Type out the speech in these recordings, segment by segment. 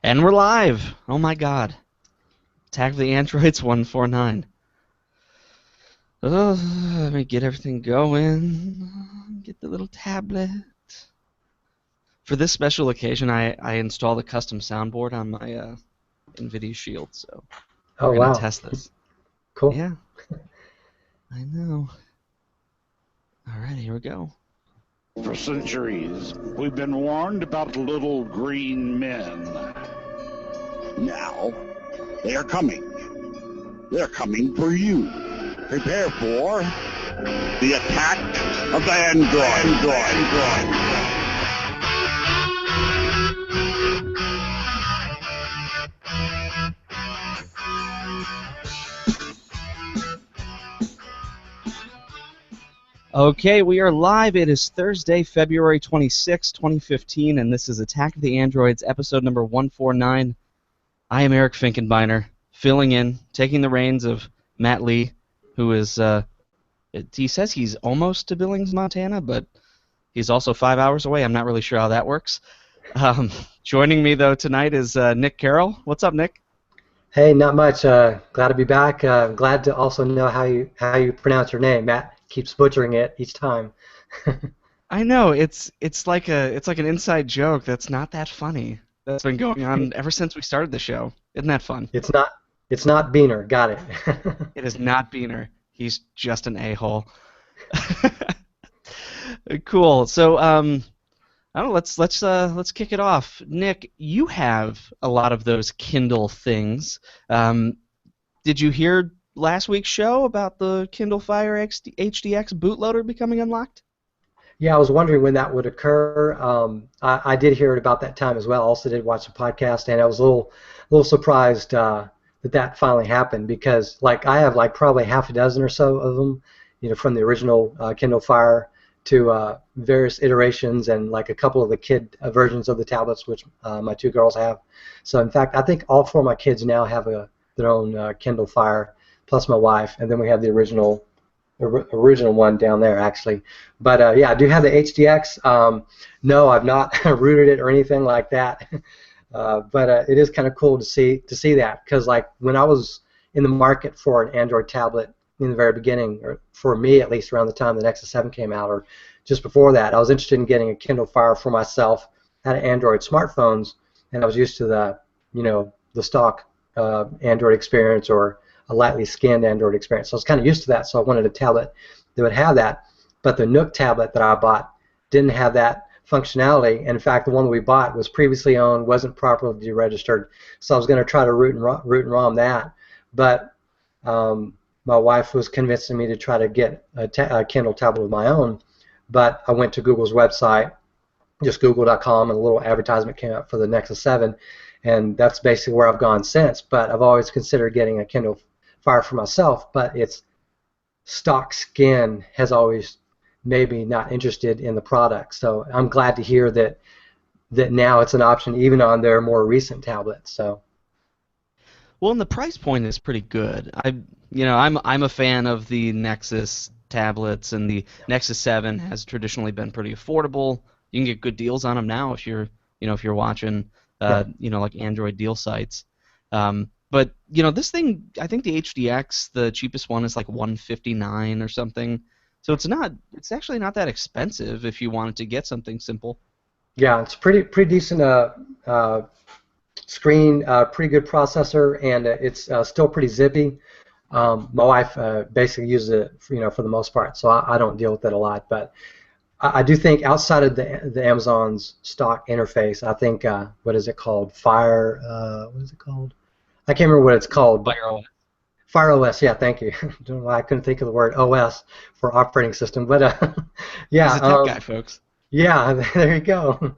And we're live! Oh my god. Attack of the Androids 149. Oh, let me get everything going. Get the little tablet. For this special occasion, I installed a custom soundboard on my NVIDIA Shield, so we're Oh, going to wow. test this. Cool. Yeah, I know. Alright, here we go. For centuries, we've been warned about little green men. Now, they are coming. They're coming for you. Prepare for the attack of the android. Okay, we are live. It is Thursday, February 26, 2015, and this is Attack of the Androids, episode number 149. I am Eric Finkenbeiner, filling in, taking the reins of Matt Lee, who is, he says he's almost to Billings, Montana, but he's also 5 hours away. I'm not really sure how that works. Joining me, though, tonight is Nick Carroll. What's up, Nick? Hey, not much. Glad to be back. Glad to also know how you pronounce your name. Matt keeps butchering it each time. I know, it's like an inside joke that's not that funny. That's been going on ever since we started the show. Isn't that fun? It's not Beaner. Got it. It is not Beaner. He's just an a-hole. Cool. So, I don't know. Let's kick it off. Nick, you have a lot of those Kindle things. Did you hear last week's show about the Kindle Fire HDX bootloader becoming unlocked? Yeah, I was wondering when that would occur. I did hear it about that time as well. Also did watch the podcast, and I was a little surprised that finally happened because like I have like probably half a dozen or so of them, from the original Kindle Fire to various iterations and like a couple of the kid versions of the tablets, which my two girls have. So in fact, I think all four of my kids now have their own Kindle Fire, plus my wife, and then we have the original one down there actually. But yeah, I do have the HDX. No, I've not rooted it or anything like that. But it is kind of cool to see that because like when I was in the market for an Android tablet in the very beginning, or for me at least around the time the Nexus 7 came out, or just before that, I was interested in getting a Kindle Fire for myself. I had Android smartphones, and I was used to the stock Android experience or a lightly scanned Android experience. So I was kind of used to that, so I wanted a tablet that would have that. But the Nook tablet that I bought didn't have that functionality. And in fact, the one that we bought was previously owned, wasn't properly deregistered. So I was going to try to root and ROM that. But my wife was convincing me to try to get a Kindle tablet of my own. But I went to Google's website, just google.com, and a little advertisement came up for the Nexus 7. And that's basically where I've gone since. But I've always considered getting a Kindle Fire for myself, but its stock skin has always made me not interested in the product. So I'm glad to hear that now it's an option even on their more recent tablets. So Well, and the price point is pretty good. I'm a fan of the Nexus tablets, and the Nexus 7 has traditionally been pretty affordable. You can get good deals on them now if you're watching, yeah, like Android deal sites. But this thing, I think the HDX, the cheapest one is like 159 or something. So it's actually not that expensive if you wanted to get something simple. yeah, it's pretty decent screen, pretty good processor, and it's still pretty zippy. My wife basically uses it, for the most part, so I don't deal with it a lot. But I do think outside of the Amazon's stock interface, I think what is it called? Fire. What is it called? I can't remember what it's called, but Fire Fire OS. Yeah, thank you. Don't know why I couldn't think of the word OS for operating system, but He's yeah, a tech guy, folks. yeah. There you go.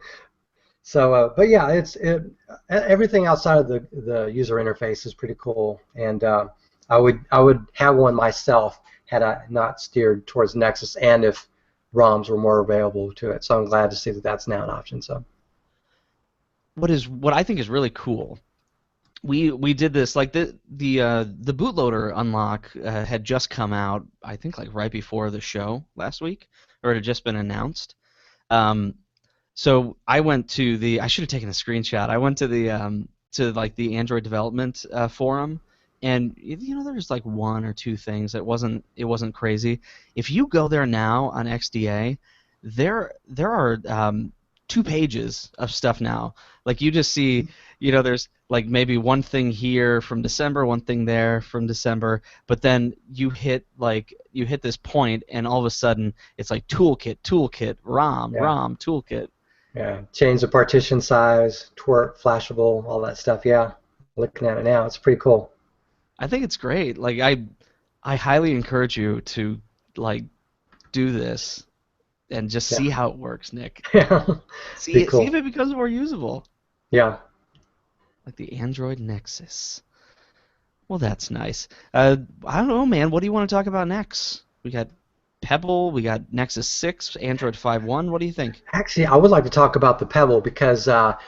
So, but yeah, everything outside of the user interface is pretty cool, and I would have one myself had I not steered towards Nexus, and if ROMs were more available to it. So I'm glad to see that that's now an option. So What I think is really cool. We did this like the bootloader unlock had just come out, I think like right before the show last week, or it had just been announced. Um, So I went to I should have taken a screenshot. I went to to like the Android development forum, and there's like one or two things. It wasn't crazy. If you go there now on XDA, there are 2 pages of stuff now. Like you just see, there's like maybe one thing here from December, one thing there from December, but then you hit this point, and all of a sudden it's like toolkit, ROM, Yeah. ROM, toolkit. Yeah. Change the partition size, twerk, flashable, all that stuff. Yeah. Looking at it now, it's pretty cool. I think it's great. Like I highly encourage you to like do this and just Yeah. see how it works, Nick. Yeah. Be See if cool. it becomes more usable, Yeah. like the Android Nexus. Well, that's nice. I don't know, man. What do you want to talk about next? We got Pebble, we got Nexus 6, Android 5.1. What do you think? Actually, I would like to talk about the Pebble because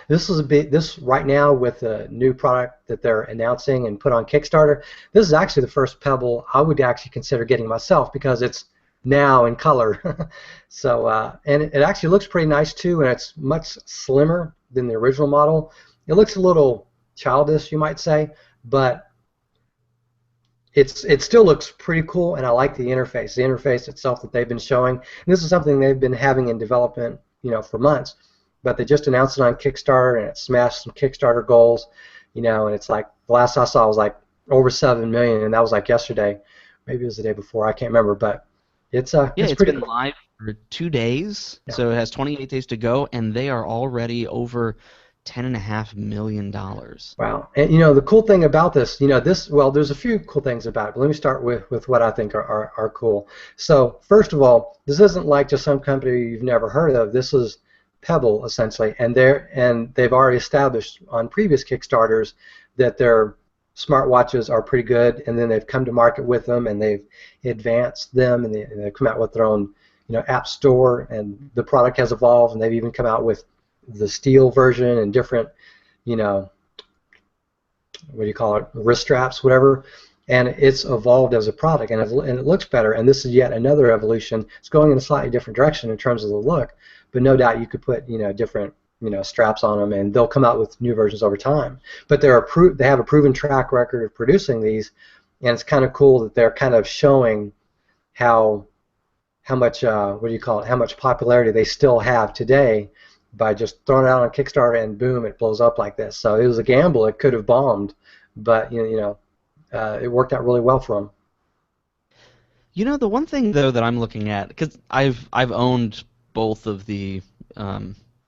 this right now with the new product that they're announcing and put on Kickstarter. This is actually the first Pebble I would actually consider getting myself because it's now in color. So and it actually looks pretty nice too, and it's much slimmer than the original model. It looks a little childish, you might say, but it still looks pretty cool, and I like the interface itself that they've been showing. And this is something they've been having in development, for months. But they just announced it on Kickstarter, and it smashed some Kickstarter goals, and it's like the last I saw was like over 7 million, and that was like yesterday, maybe it was the day before, I can't remember, but Yeah, it's it's pretty been cool. live for 2 days, Yeah. so it has 28 days to go, and they are already over $10.5 million. Wow. And the cool thing about this, well, there's a few cool things about it, but let me start with what I think are cool. So, first of all, this isn't like just some company you've never heard of. This is Pebble essentially, and they've already established on previous Kickstarters that their smartwatches are pretty good, and then they've come to market with them and they've advanced them, and they've come out with their own, app store, and the product has evolved, and they've even come out with the steel version and different, you know, what do you call it, wrist straps, whatever, and it's evolved as a product, and it looks better, and this is yet another evolution. It's going in a slightly different direction in terms of the look, but no doubt you could put, different, straps on them, and they'll come out with new versions over time. But they have a proven track record of producing these, and it's kind of cool that they're kind of showing how much what do you call it, how much popularity they still have today by just throwing it out on Kickstarter and boom, it blows up like this. So it was a gamble. It could have bombed, but it worked out really well for them. The one thing though that I'm looking at, because I've owned both of the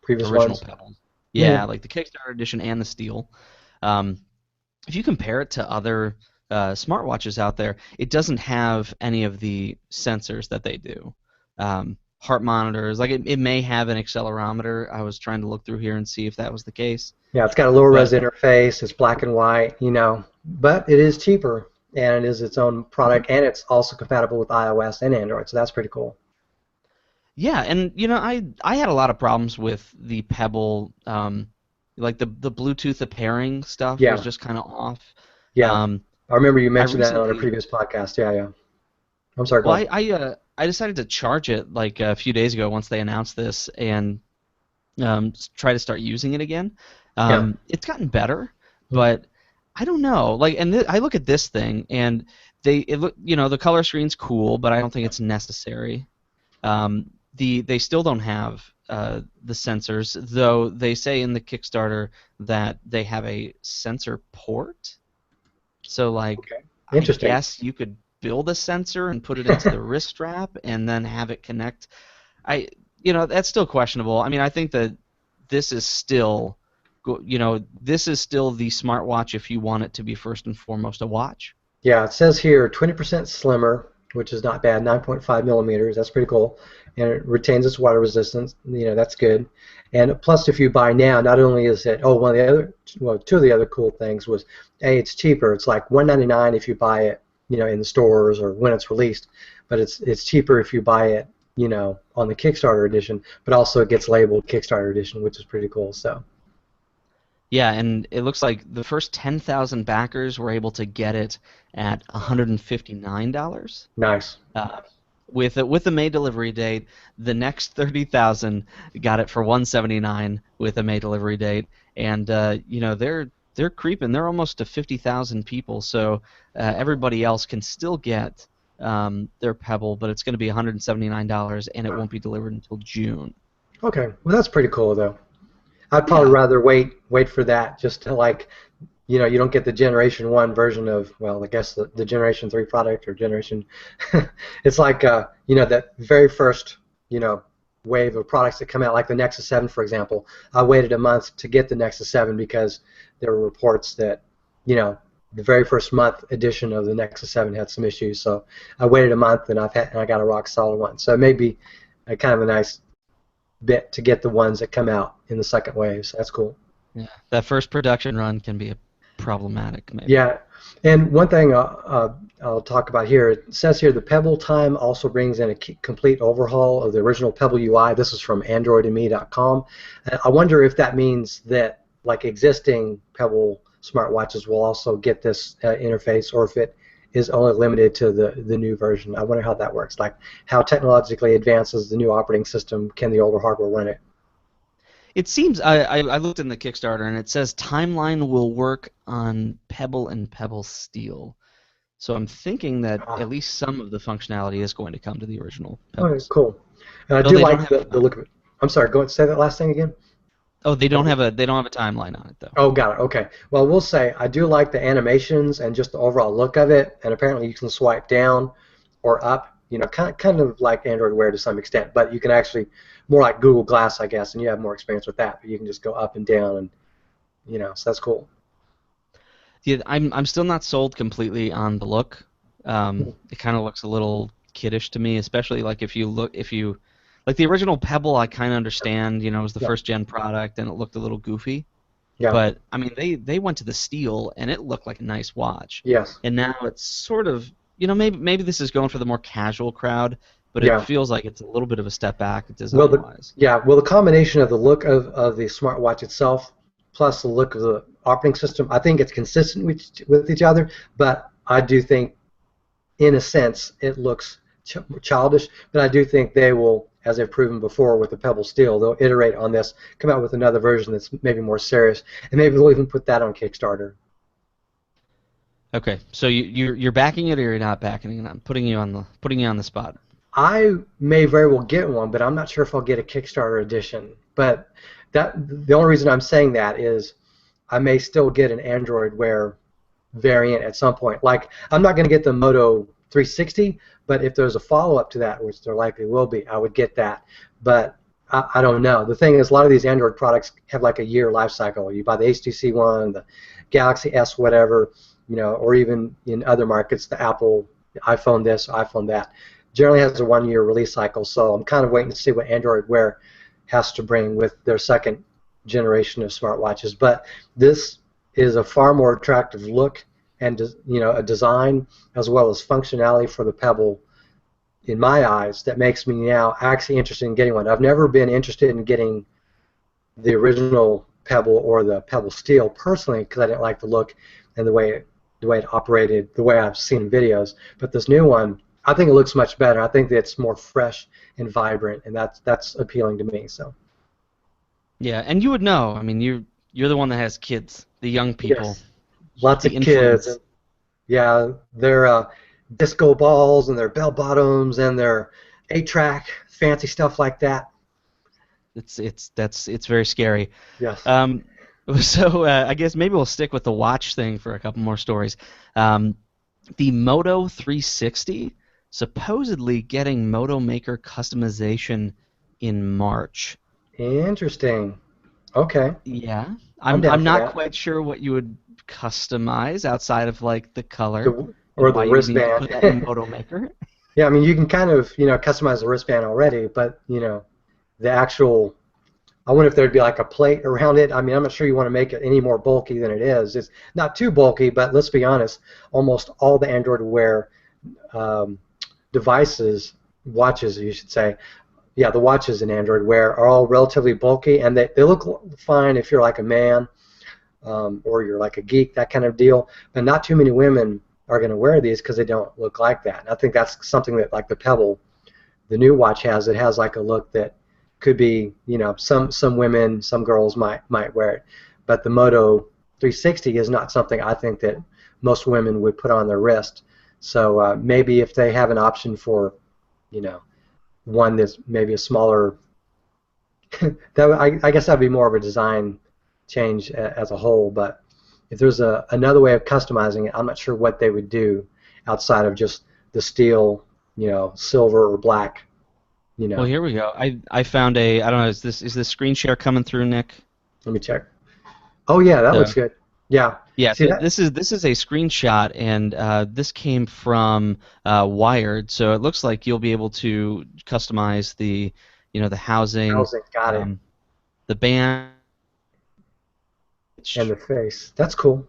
Previous original ones. Pebbles, Yeah. yeah, like the Kickstarter edition and the Steel. Um, if you compare it to other smartwatches out there, it doesn't have any of the sensors that they do. Heart monitors, like it may have an accelerometer. I was trying to look through here and see if that was the case. Yeah, it's got a lower res But interface. It's black and white, but it is cheaper, and it is its own product, and it's also compatible with iOS and Android. So that's pretty cool. yeah, and I had a lot of problems with the Pebble, like the Bluetooth pairing stuff was Yeah, just kind of off. yeah. Um, I remember you I mentioned that on a recently, previous podcast. Yeah, yeah. I'm sorry, go well, on. I decided to charge it like a few days ago once they announced this and try to start using it again. Yeah. It's gotten better, Mhm. but I don't know. Like, and I look at this thing and the color screen's cool, but I don't think it's necessary. They still don't have the sensors, though they say in the Kickstarter that they have a sensor port. So like, Okay. I Interesting. guess you could build a sensor and put it into the wrist strap and then have it connect. I that's still questionable. I mean, I think that this is still this is still the smartwatch if you want it to be first and foremost a watch. Yeah, it says here 20% slimmer, which is not bad, 9.5 millimeters. That's pretty cool. And it retains its water resistance. That's good. And plus, if you buy now, not only is it, two of the other cool things was, A, it's cheaper. It's like $199 if you buy it, in the stores or when it's released. But it's cheaper if you buy it, on the Kickstarter edition. But also it gets labeled Kickstarter edition, which is pretty cool. So, Yeah, and it looks like the first 10,000 backers were able to get it at $159. nice. Uh, with a May delivery date. The next 30,000 got it for 179 with a May delivery date, and they're creeping. They're almost to 50,000 people, so everybody else can still get their Pebble, but it's going to be $179, and it won't be delivered until June. Okay, well that's pretty cool though. I'd probably Yeah. rather wait for that, just to like, you don't get the Generation 1 version of, well, I guess the Generation 3 product, or Generation. It's like, that very first, wave of products that come out, like the Nexus 7, for example. I waited a month to get the Nexus 7 because there were reports that, the very first month edition of the Nexus 7 had some issues. So I waited a month, and I got a rock solid one. So it may be a kind of a nice bit to get the ones that come out in the second wave. So that's cool. Yeah, that first production run can be problematic, maybe. Yeah, and one thing I'll talk about here, it says here the Pebble Time also brings in a complete overhaul of the original Pebble UI. This is from androidandme.com. I wonder if that means that like existing Pebble smartwatches will also get this interface, or if it is only limited to the new version. I wonder how that works, like how technologically advances the new operating system, can the older hardware run it? It seems I looked in the Kickstarter, and it says Timeline will work on Pebble and Pebble Steel. So I'm thinking that at least some of the functionality is going to come to the original Okay, Pebbles. cool. And I No, do they don't like have. the look of it. I'm sorry, go and say that last thing again. Oh, they don't have a timeline on it though. Oh, got it. Okay. Well, we'll say I do like the animations and just the overall look of it. And apparently, you can swipe down or up. Kind of like Android Wear to some extent, but you can actually more like Google Glass, I guess, and you have more experience with that. But you can just go up and down, and so that's cool. Yeah, I'm still not sold completely on the look. It kind of looks a little kiddish to me, especially like if you like the original Pebble. I kind of understand, it was the Yeah. first gen product and it looked a little goofy. Yeah. But I mean, they went to the Steel and it looked like a nice watch. Yes. And now it's sort of, maybe this is going for the more casual crowd, but Yeah. it feels like it's a little bit of a step back Well, design-wise. the combination of the look of the smartwatch itself plus the look of the operating system, I think it's consistent with each other, but I do think, in a sense, it looks childish, but I do think they will, as they've proven before with the Pebble Steel, they'll iterate on this, come out with another version that's maybe more serious, and maybe they'll even put that on Kickstarter. Okay, so you're backing it or you're not backing it? I'm putting you on the spot. I may very well get one, but I'm not sure if I'll get a Kickstarter edition. But the only reason I'm saying that is I may still get an Android Wear variant at some point. Like, I'm not going to get the Moto 360, but if there's a follow-up to that, which there likely will be, I would get that. But I don't know. The thing is, a lot of these Android products have like a year life cycle. You buy the HTC One, the Galaxy S, whatever, or even in other markets, the Apple iPhone this, iPhone that. Generally has a 1-year release cycle, so I'm kind of waiting to see what Android Wear has to bring with their second generation of smartwatches. But this is a far more attractive look and a design as well as functionality for the Pebble, in my eyes, that makes me now actually interested in getting one. I've never been interested in getting the original Pebble or the Pebble Steel personally because I didn't like the look and the way it operated, the way I've seen in videos. But this new one, I think it looks much better. I think that it's more fresh and vibrant, and that's appealing to me. So. Yeah, and you would know. I mean, you're the one that has kids, the young people. Yes. Lots of The influence. kids. Yeah, they're disco balls and their bell bottoms and their 8-track, fancy stuff like that. It's very scary. Yes. So I guess maybe we'll stick with the watch thing for a couple more stories. The Moto 360 supposedly getting Moto Maker customization in March. Interesting. Okay. Yeah, I'm down I'm for not that. quite sure what you would customize outside of like the color Or and the why you would need to wristband. put that in Moto Maker. Yeah, I mean, you can kind of, customize the wristband already, but, the actual, I wonder if there'd be like a plate around it. I mean, I'm not sure you want to make it any more bulky than it is. It's not too bulky, but let's be honest, almost all the Android Wear devices, watches, you should say, yeah, the watches in Android Wear are all relatively bulky, and they look fine if you're like a man or you're like a geek, that kind of deal, but not too many women are going to wear these because they don't look like that. And I think that's something that like the Pebble the new watch has. It has like a look that could be, some women, some girls might wear it, but the Moto 360 is not something I think that most women would put on their wrist. So maybe if they have an option for, one that's maybe a smaller, I guess that'd be more of a design change as a whole. But if there's another way of customizing it, I'm not sure what they would do outside of just the steel, silver or black. Well, here we go. I found a, I don't know, is this screen share coming through, Nick? Let me check. Oh yeah, that looks good. Yeah. Yeah, See so that? this is a screenshot, and this came from Wired, so it looks like you'll be able to customize the housing, Housing, got it. the band. And the face. That's cool.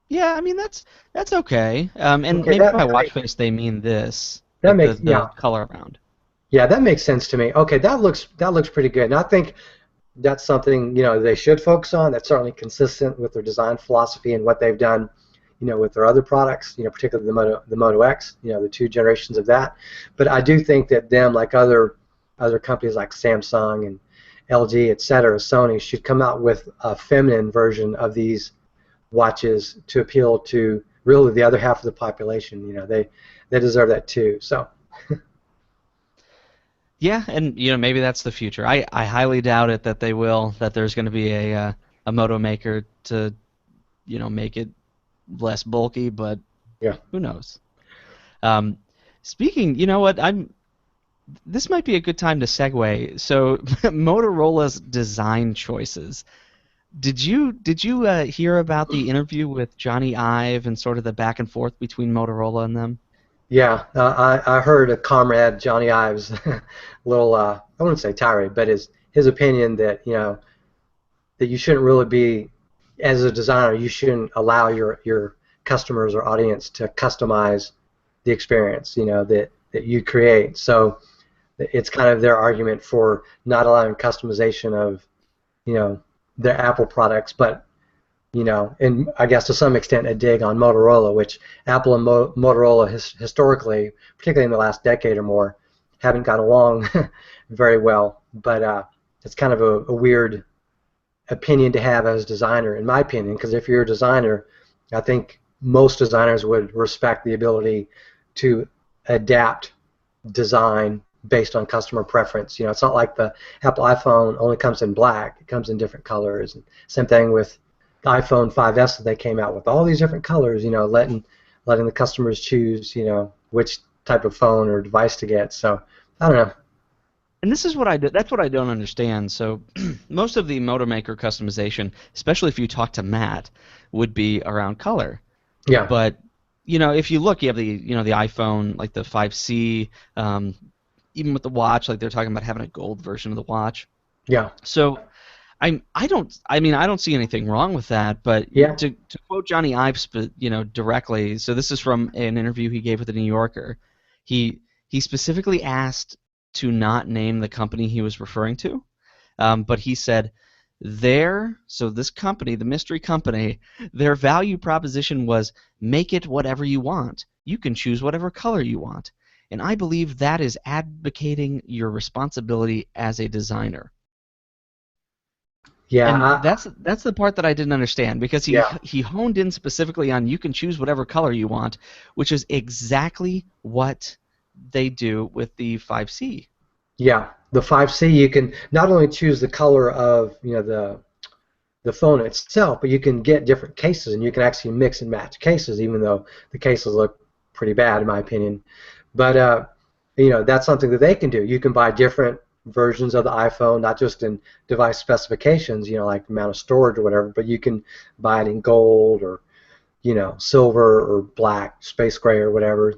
Yeah, I mean that's okay. And Okay, maybe by watch face they mean this, that like makes the color around. Yeah, that makes sense to me. Okay, that looks pretty good. And I think that's something they should focus on. That's certainly consistent with their design philosophy and what they've done, with their other products. Particularly the Moto X. The two generations of that. But I do think that them, like other companies like Samsung and LG, etc., Sony, should come out with a feminine version of these watches to appeal to really the other half of the population. They deserve that too. So. Yeah, and maybe that's the future. I highly doubt it that they will. That there's going to be a moto maker to make it less bulky, but yeah, who knows? Speaking, you know what? This might be a good time to segue. So Motorola's design choices. Did you hear about the interview with Johnny Ive and sort of the back and forth between Motorola and them? Yeah, I heard a comrade, Johnny Ives, little, I wouldn't say tirade, but his opinion that, that you shouldn't really be, as a designer, you shouldn't allow your customers or audience to customize the experience, that you create. So it's kind of their argument for not allowing customization of, their Apple products, but and I guess to some extent a dig on Motorola, which Apple and Motorola historically, particularly in the last decade or more, haven't got along very well. But it's kind of a weird opinion to have as a designer, in my opinion, because if you're a designer, I think most designers would respect the ability to adapt design based on customer preference. It's not like the Apple iPhone only comes in black; it comes in different colors. And same thing with the iPhone 5S that they came out with all these different colors, letting the customers choose, which type of phone or device to get. So I don't know. And this is what that's what I don't understand. So most of the motor maker customization, especially if you talk to Matt, would be around color. Yeah. But if you look, you have the the iPhone, like the 5C, even with the watch, like they're talking about having a gold version of the watch. Yeah. So I don't see anything wrong with that, but yeah. to quote Johnny Ives, directly, so this is from an interview he gave with the New Yorker. He specifically asked to not name the company he was referring to, but he said so this company, the mystery company, their value proposition was make it whatever you want. You can choose whatever color you want, and I believe that is advocating your responsibility as a designer. Yeah, and that's the part that I didn't understand, because he honed in specifically on you can choose whatever color you want, which is exactly what they do with the 5C. Yeah, the 5C, you can not only choose the color of the phone itself, but you can get different cases, and you can actually mix and match cases, even though the cases look pretty bad in my opinion. But that's something that they can do. You can buy different versions of the iPhone, not just in device specifications, like the amount of storage or whatever, but you can buy it in gold or, silver or black, space gray or whatever,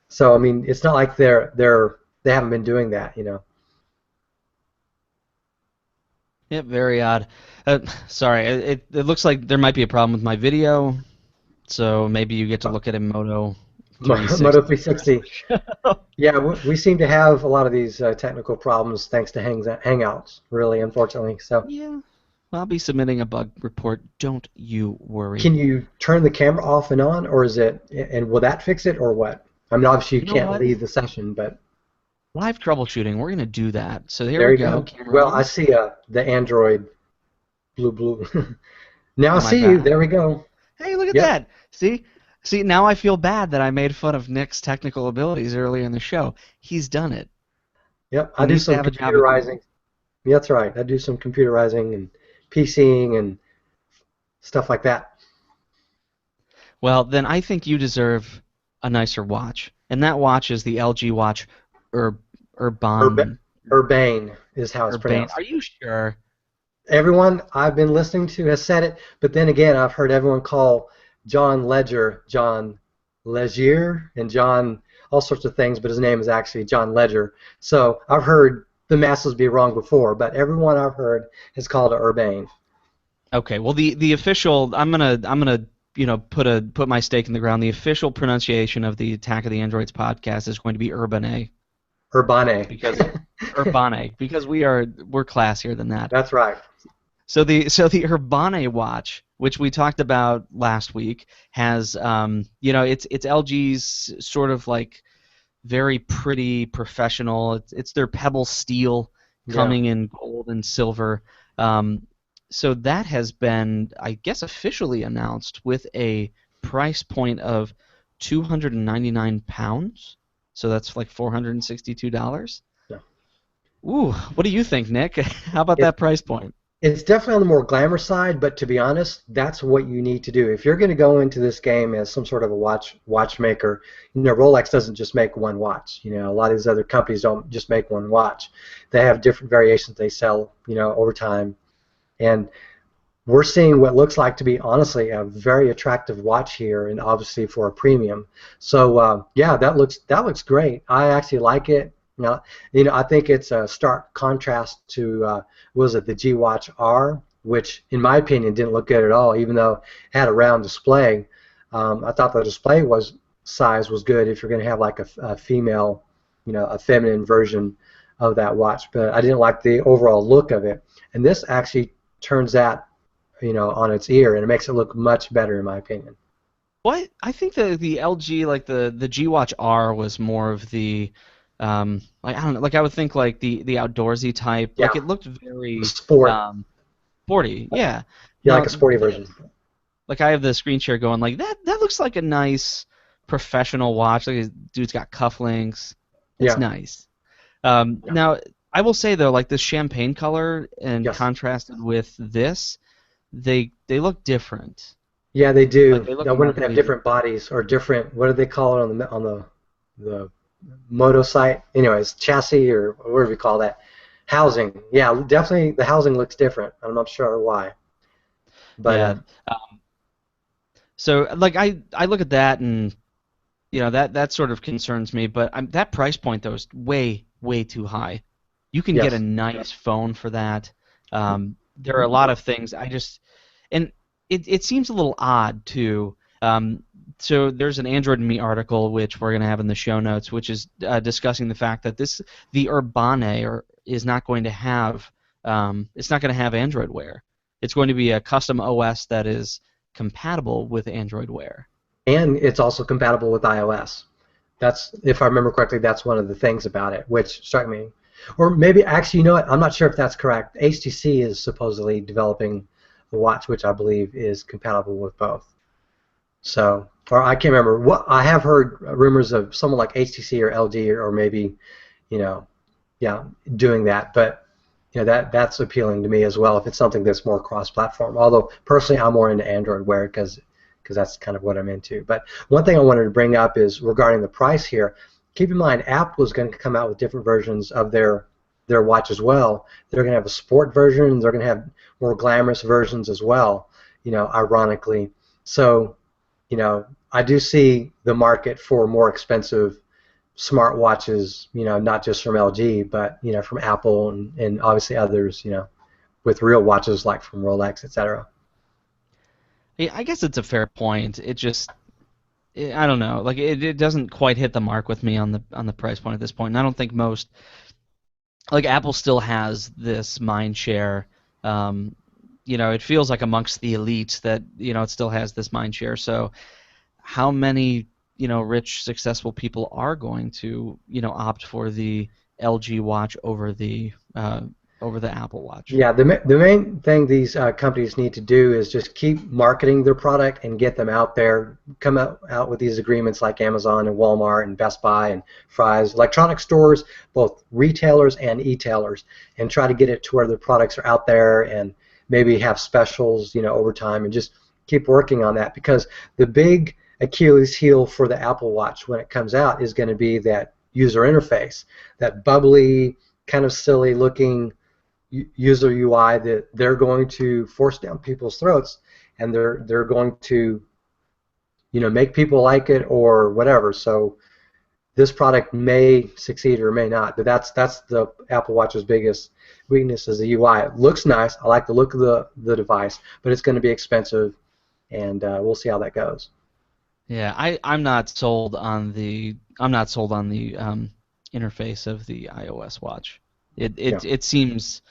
So I mean, it's not like they haven't been doing that, Yeah, very odd. Sorry, it looks like there might be a problem with my video, so maybe you get to look at a Moto 360. Moto 360. Yeah, we seem to have a lot of these technical problems thanks to Hangouts, really, unfortunately. So yeah, I'll be submitting a bug report. Don't you worry. Can you turn the camera off and on, or is it? And will that fix it, or what? I mean, obviously you can't leave the session, but Live troubleshooting. We're gonna do that. So here There we you go. go. Camera Well, I on. see the Android blue. Now I Oh my see you. bad. There we go. Hey, look at Yep. that. See, now I feel bad that I made fun of Nick's technical abilities earlier in the show. He's done it. Yep. He I do needs to some have a job at computerizing. Google. Yeah, that's right. I do some computerizing and PCing and stuff like that. Well, then I think you deserve a nicer watch, and that watch is the LG Watch Ur Urba Urban Urbane is how it's Urbane. pronounced. Are you sure? Everyone I've been listening to has said it, but then again, I've heard everyone call John Ledger John Legier and John all sorts of things, but his name is actually John Ledger. So I've heard the masses be wrong before, but everyone I've heard has called it Urbane. Okay. Well, the official. I'm gonna put my stake in the ground. The official pronunciation of the Attack of the Androids podcast is going to be Urbane Urbane. because Urbane because we're classier than that. That's right. So the Urbane watch, which we talked about last week, has it's LG's sort of like very pretty professional. It's their Pebble steel Yeah. coming in gold and silver. So that has been, I guess, officially announced with a price point of £299. So that's like $462. Yeah. Ooh, what do you think, Nick? How about It, that price point? it's definitely on the more glamour side, but to be honest, that's what you need to do. If you're going to go into this game as some sort of a watchmaker, Rolex doesn't just make one watch. A lot of these other companies don't just make one watch. They have different variations they sell, over time. And we're seeing what looks like to be honestly a very attractive watch here, and obviously for a premium. So yeah, that looks great. I actually like it. I think it's a stark contrast to was it the G Watch R, which in my opinion didn't look good at all, even though it had a round display. I thought the display size was good if you're going to have like a female, a feminine version of that watch, but I didn't like the overall look of it. And this actually turns that on its ear, and it makes it look much better in my opinion. What? I think the LG, like the G Watch R, was more of the like I don't know, like I would think like the outdoorsy type. Yeah, Like it looked the very sport. sporty. Yeah. Yeah, like Now, a sporty version. like I have the screen share going like that looks like a nice professional watch. Like dude's got cufflinks. It's Yeah, nice. yeah, Now I will say though, like the champagne color and yes, contrasted with this, they look different. yeah, they Like do. they look Now, wouldn't they have markedly different. different bodies or different? What do they call it on the moto site? Anyways, chassis or whatever you call that. Housing. Yeah, definitely the housing looks different. I'm not sure why, but Yeah. So like I look at that and that sort of concerns me, but that price point though is way too high. You can get a yes, nice phone for that. There are a lot of things and it seems a little odd too. So there's an Android and Me article which we're gonna have in the show notes, which is discussing the fact that the Urbane is not going to have it's not going to have Android Wear. It's going to be a custom OS that is compatible with Android Wear. and it's also compatible with iOS. That's, if I remember correctly, that's one of the things about it, which struck me. Or maybe, actually, what? I'm not sure if that's correct. HTC is supposedly developing a watch, which I believe is compatible with both. So, or I can't remember. What I have heard rumors of someone like HTC or LG or maybe, you know, yeah, doing that. But that's appealing to me as well if it's something that's more cross-platform. Although personally, I'm more into Android Wear because that's kind of what I'm into. But one thing I wanted to bring up is regarding the price here. Keep in mind, Apple is going to come out with different versions of their watch as well. They're going to have a sport version. They're going to have more glamorous versions as well. Ironically. So, I do see the market for more expensive smartwatches. Not just from LG, but from Apple and obviously others. With real watches like from Rolex, etc. Yeah, I guess it's a fair point. I don't know. Like it doesn't quite hit the mark with me on the price point at this point. And I don't think most like Apple still has this mind share. It feels like amongst the elites that it still has this mind share. So how many rich successful people are going to opt for the LG Watch over the Apple Watch. Yeah, the main thing these companies need to do is just keep marketing their product and get them out there. Come out with these agreements like Amazon and Walmart and Best Buy and Fry's, electronic stores, both retailers and e-tailers, and try to get it to where their products are out there and maybe have specials, over time, and just keep working on that, because the big Achilles heel for the Apple Watch when it comes out is going to be that user interface, that bubbly, kind of silly looking user UI that they're going to force down people's throats, and they're going to make people like it or whatever. So this product may succeed or may not, but that's the Apple Watch's biggest weakness is the UI. It looks nice. I like the look of the device, but it's going to be expensive, and we'll see how that goes. Yeah, I'm not sold on the interface of the iOS watch. It seems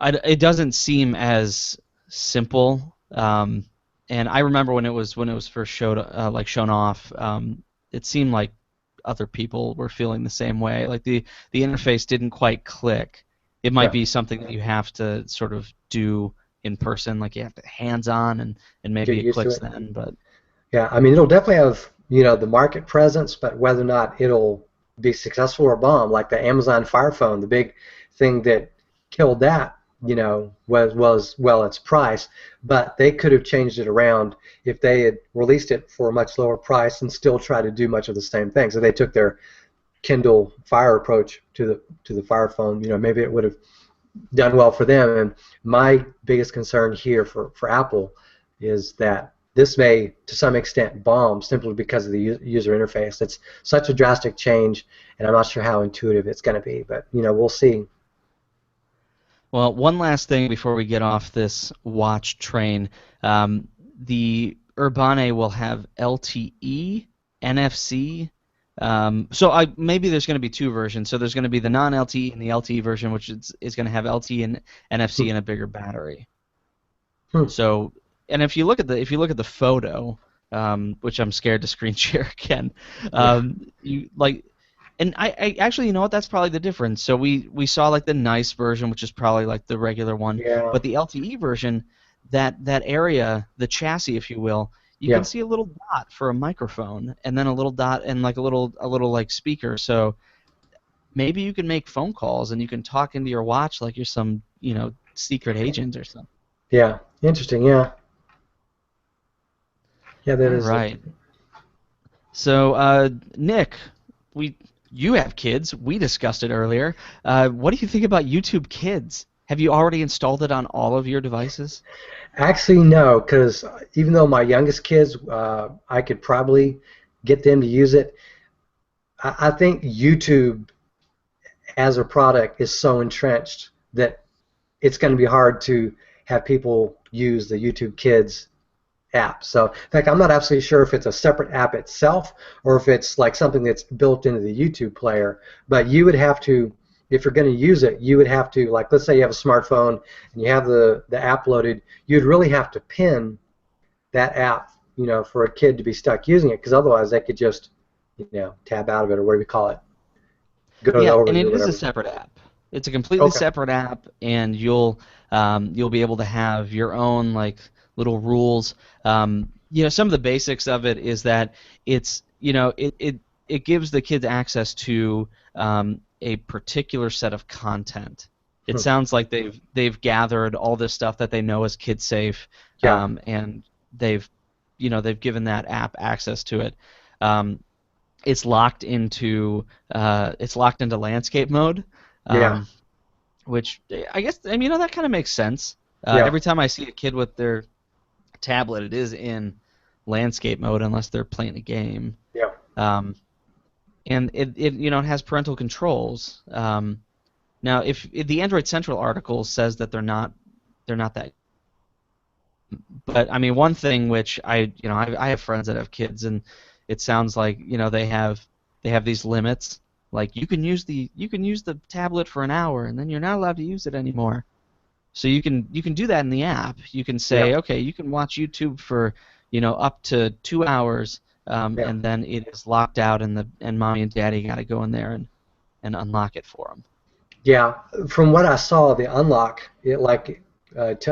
it doesn't seem as simple. And I remember when it was first shown off, it seemed like other people were feeling the same way. Like the interface didn't quite click. It might be something that you have to sort of do in person, like you have to hands on, and maybe it clicks then. But yeah, I mean, it'll definitely have the market presence, but whether or not it'll be successful or bomb, like the Amazon Fire Phone, the big thing that killed that, was its price, but they could have changed it around if they had released it for a much lower price and still try to do much of the same thing. So they took their Kindle Fire approach to the Fire Phone. Maybe it would have done well for them. And my biggest concern here for Apple is that this may, to some extent, bomb simply because of the user interface. It's such a drastic change, and I'm not sure how intuitive it's going to be, but we'll see. Well, one last thing before we get off this watch train. The Urbane will have LTE, NFC. So maybe there's going to be two versions. So there's going to be the non-LTE and the LTE version, which is going to have LTE and NFC and a bigger battery. So, and if you look at the photo, which I'm scared to screen share again, you like. And I actually, you know what? That's probably the difference. So we saw like the nice version, which is probably like the regular one. Yeah. But the LTE version, that area, the chassis, if you will, you can see a little dot for a microphone, and then a little dot and like a little like speaker. So maybe you can make phone calls and you can talk into your watch like you're some secret agent or something. Yeah. Interesting. Yeah. Yeah, that is right. So Nick, you have kids. We discussed it earlier. What do you think about YouTube Kids? Have you already installed it on all of your devices? Actually, no, because even though my youngest kids, I could probably get them to use it, I think YouTube as a product is so entrenched that it's going to be hard to have people use the YouTube Kids app. So, in fact, I'm not absolutely sure if it's a separate app itself or if it's like something that's built into the YouTube player. But you would have to, if you're going to use it, you would have to, like, let's say you have a smartphone and you have the app loaded, you'd really have to pin that app, for a kid to be stuck using it, because otherwise they could just, tab out of it, or what do we call it? And it is a separate app. It's a completely separate app, and you'll be able to have your own like little rules. Some of the basics of it is that it's it gives the kids access to a particular set of content. It sounds like they've gathered all this stuff that they know is kid safe, and they've given that app access to it. It's locked into landscape mode, which I guess that kind of makes sense. Every time I see a kid with their tablet, it is in landscape mode unless they're playing a game. And it has parental controls. Now, if the Android Central article says that they're not that, but I mean, one thing which I have friends that have kids, and it sounds like they have these limits. Like you can use the tablet for an hour, and then you're not allowed to use it anymore. So you can do that in the app. You can say, okay, you can watch YouTube for up to 2 hours, and then it is locked out, and mommy and daddy got to go in there and and unlock it for them. Yeah, from what I saw, the unlock, to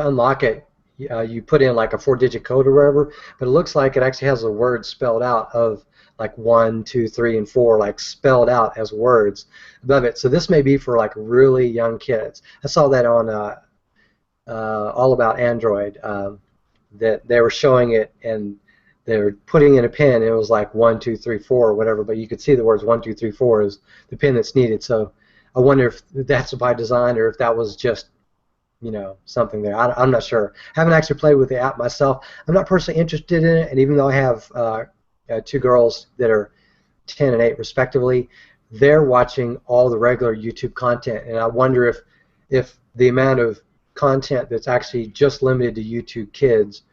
unlock it, you put in like a 4-digit code or whatever, but it looks like it actually has the words spelled out of like 1, 2, 3, and 4, like spelled out as words above it. So this may be for like really young kids. I saw that on All About Android, that they were showing it and they were putting in a pin. And it was like 1, 2, 3, 4 or whatever, but you could see the words 1, 2, 3, 4 is the pin that's needed. So I wonder if that's by design or if that was just, something there. I'm not sure. I haven't actually played with the app myself. I'm not personally interested in it, and even though I have 2 girls that are 10 and 8 respectively, they're watching all the regular YouTube content, and I wonder if the amount of content that's actually just limited to YouTube Kids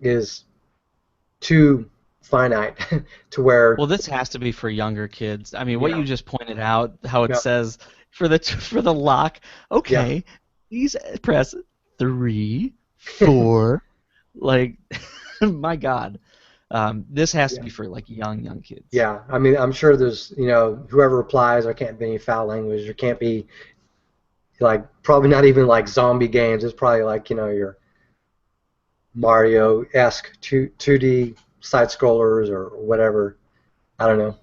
is too finite to where. Well, this has to be for younger kids. I mean, what Yeah. you just pointed out, how it Yeah. says for the lock. Okay, please press 3, 4. Like, my God, this has to be for like young kids. Yeah, I mean, I'm sure there's, whoever replies, there can't be any foul language, there can't be, like, probably not even like zombie games. It's probably like, your Mario-esque 2D side scrollers or whatever. I don't know.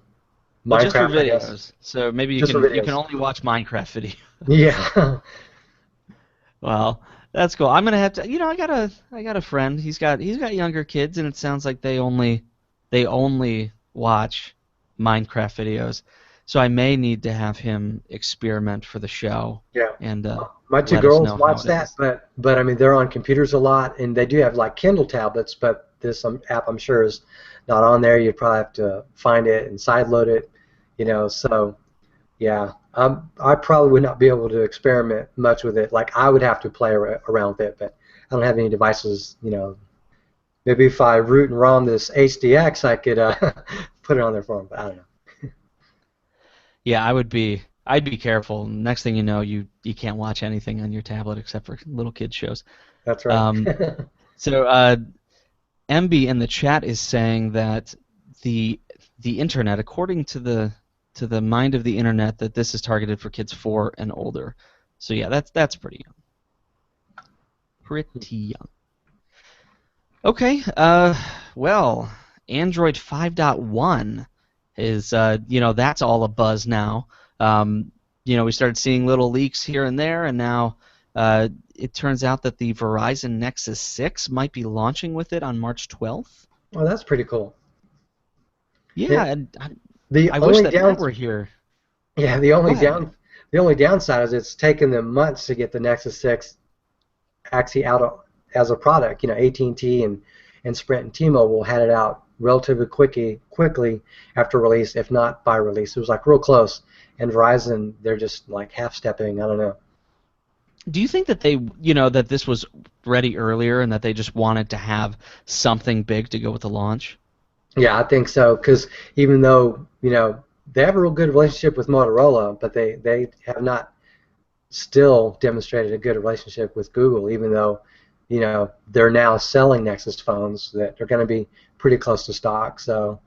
Well, just for Minecraft, I guess. videos. So maybe you Just for can videos. only watch Minecraft videos. Yeah. Well, that's cool. I'm gonna have to. I got a friend. He's got younger kids, and it sounds like they only watch Minecraft videos. So I may need to have him experiment for the show. Yeah. And My 2 let us girls know how watch it that, is. but I mean, they're on computers a lot, and they do have like Kindle tablets, but this app I'm sure is not on there. You'd probably have to find it and sideload it, so yeah. I probably would not be able to experiment much with it. Like, I would have to play around with it, but I don't have any devices, Maybe if I root and ROM this HDX, I could put it on there for them, but I don't know. Yeah, I'd be careful. Next thing you know, you can't watch anything on your tablet except for little kid shows. That's right. So MB in the chat is saying that the internet, according to the mind of the internet, that this is targeted for kids 4 and older. So yeah, that's pretty young. Pretty young. Okay. Well, Android 5.1 is that's all a buzz now. We started seeing little leaks here and there, and now it turns out that the Verizon Nexus 6 might be launching with it on March 12th. Well, that's pretty cool. Yeah, and The I wish only that Matt were here. Yeah, Go the only downside is it's taken them months to get the Nexus 6 actually out as a product. AT&T and Sprint and T-Mobile had it out relatively quickly after release, if not by release. It was like real close. And Verizon, they're just like half-stepping. I don't know. Do you think that that this was ready earlier and that they just wanted to have something big to go with the launch? Yeah, I think so. Because even though they have a real good relationship with Motorola, but they have not still demonstrated a good relationship with Google, even though they're now selling Nexus phones that are going to be pretty close to stock. So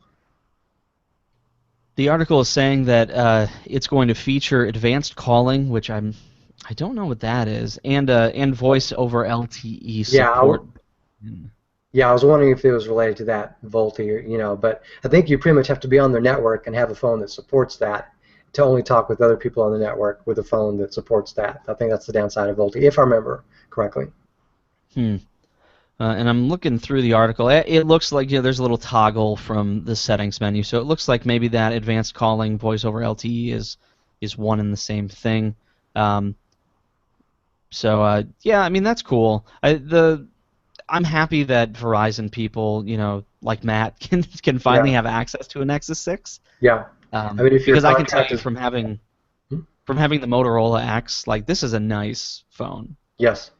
the article is saying that it's going to feature advanced calling, which I don't know what that is, and voice over LTE support. Yeah, I was wondering if it was related to that VoLTE, but I think you pretty much have to be on their network and have a phone that supports that to only talk with other people on the network with a phone that supports that. I think that's the downside of VoLTE, if I remember correctly. And I'm looking through the article. It looks like there's a little toggle from the settings menu, so it looks like maybe that advanced calling voice over LTE is one and the same thing. Yeah, I mean that's cool. I'm happy that Verizon people, like Matt, can finally have access to a Nexus 6. Yeah. I mean, if because I can tell you from having the Motorola X, like this is a nice phone. Yes.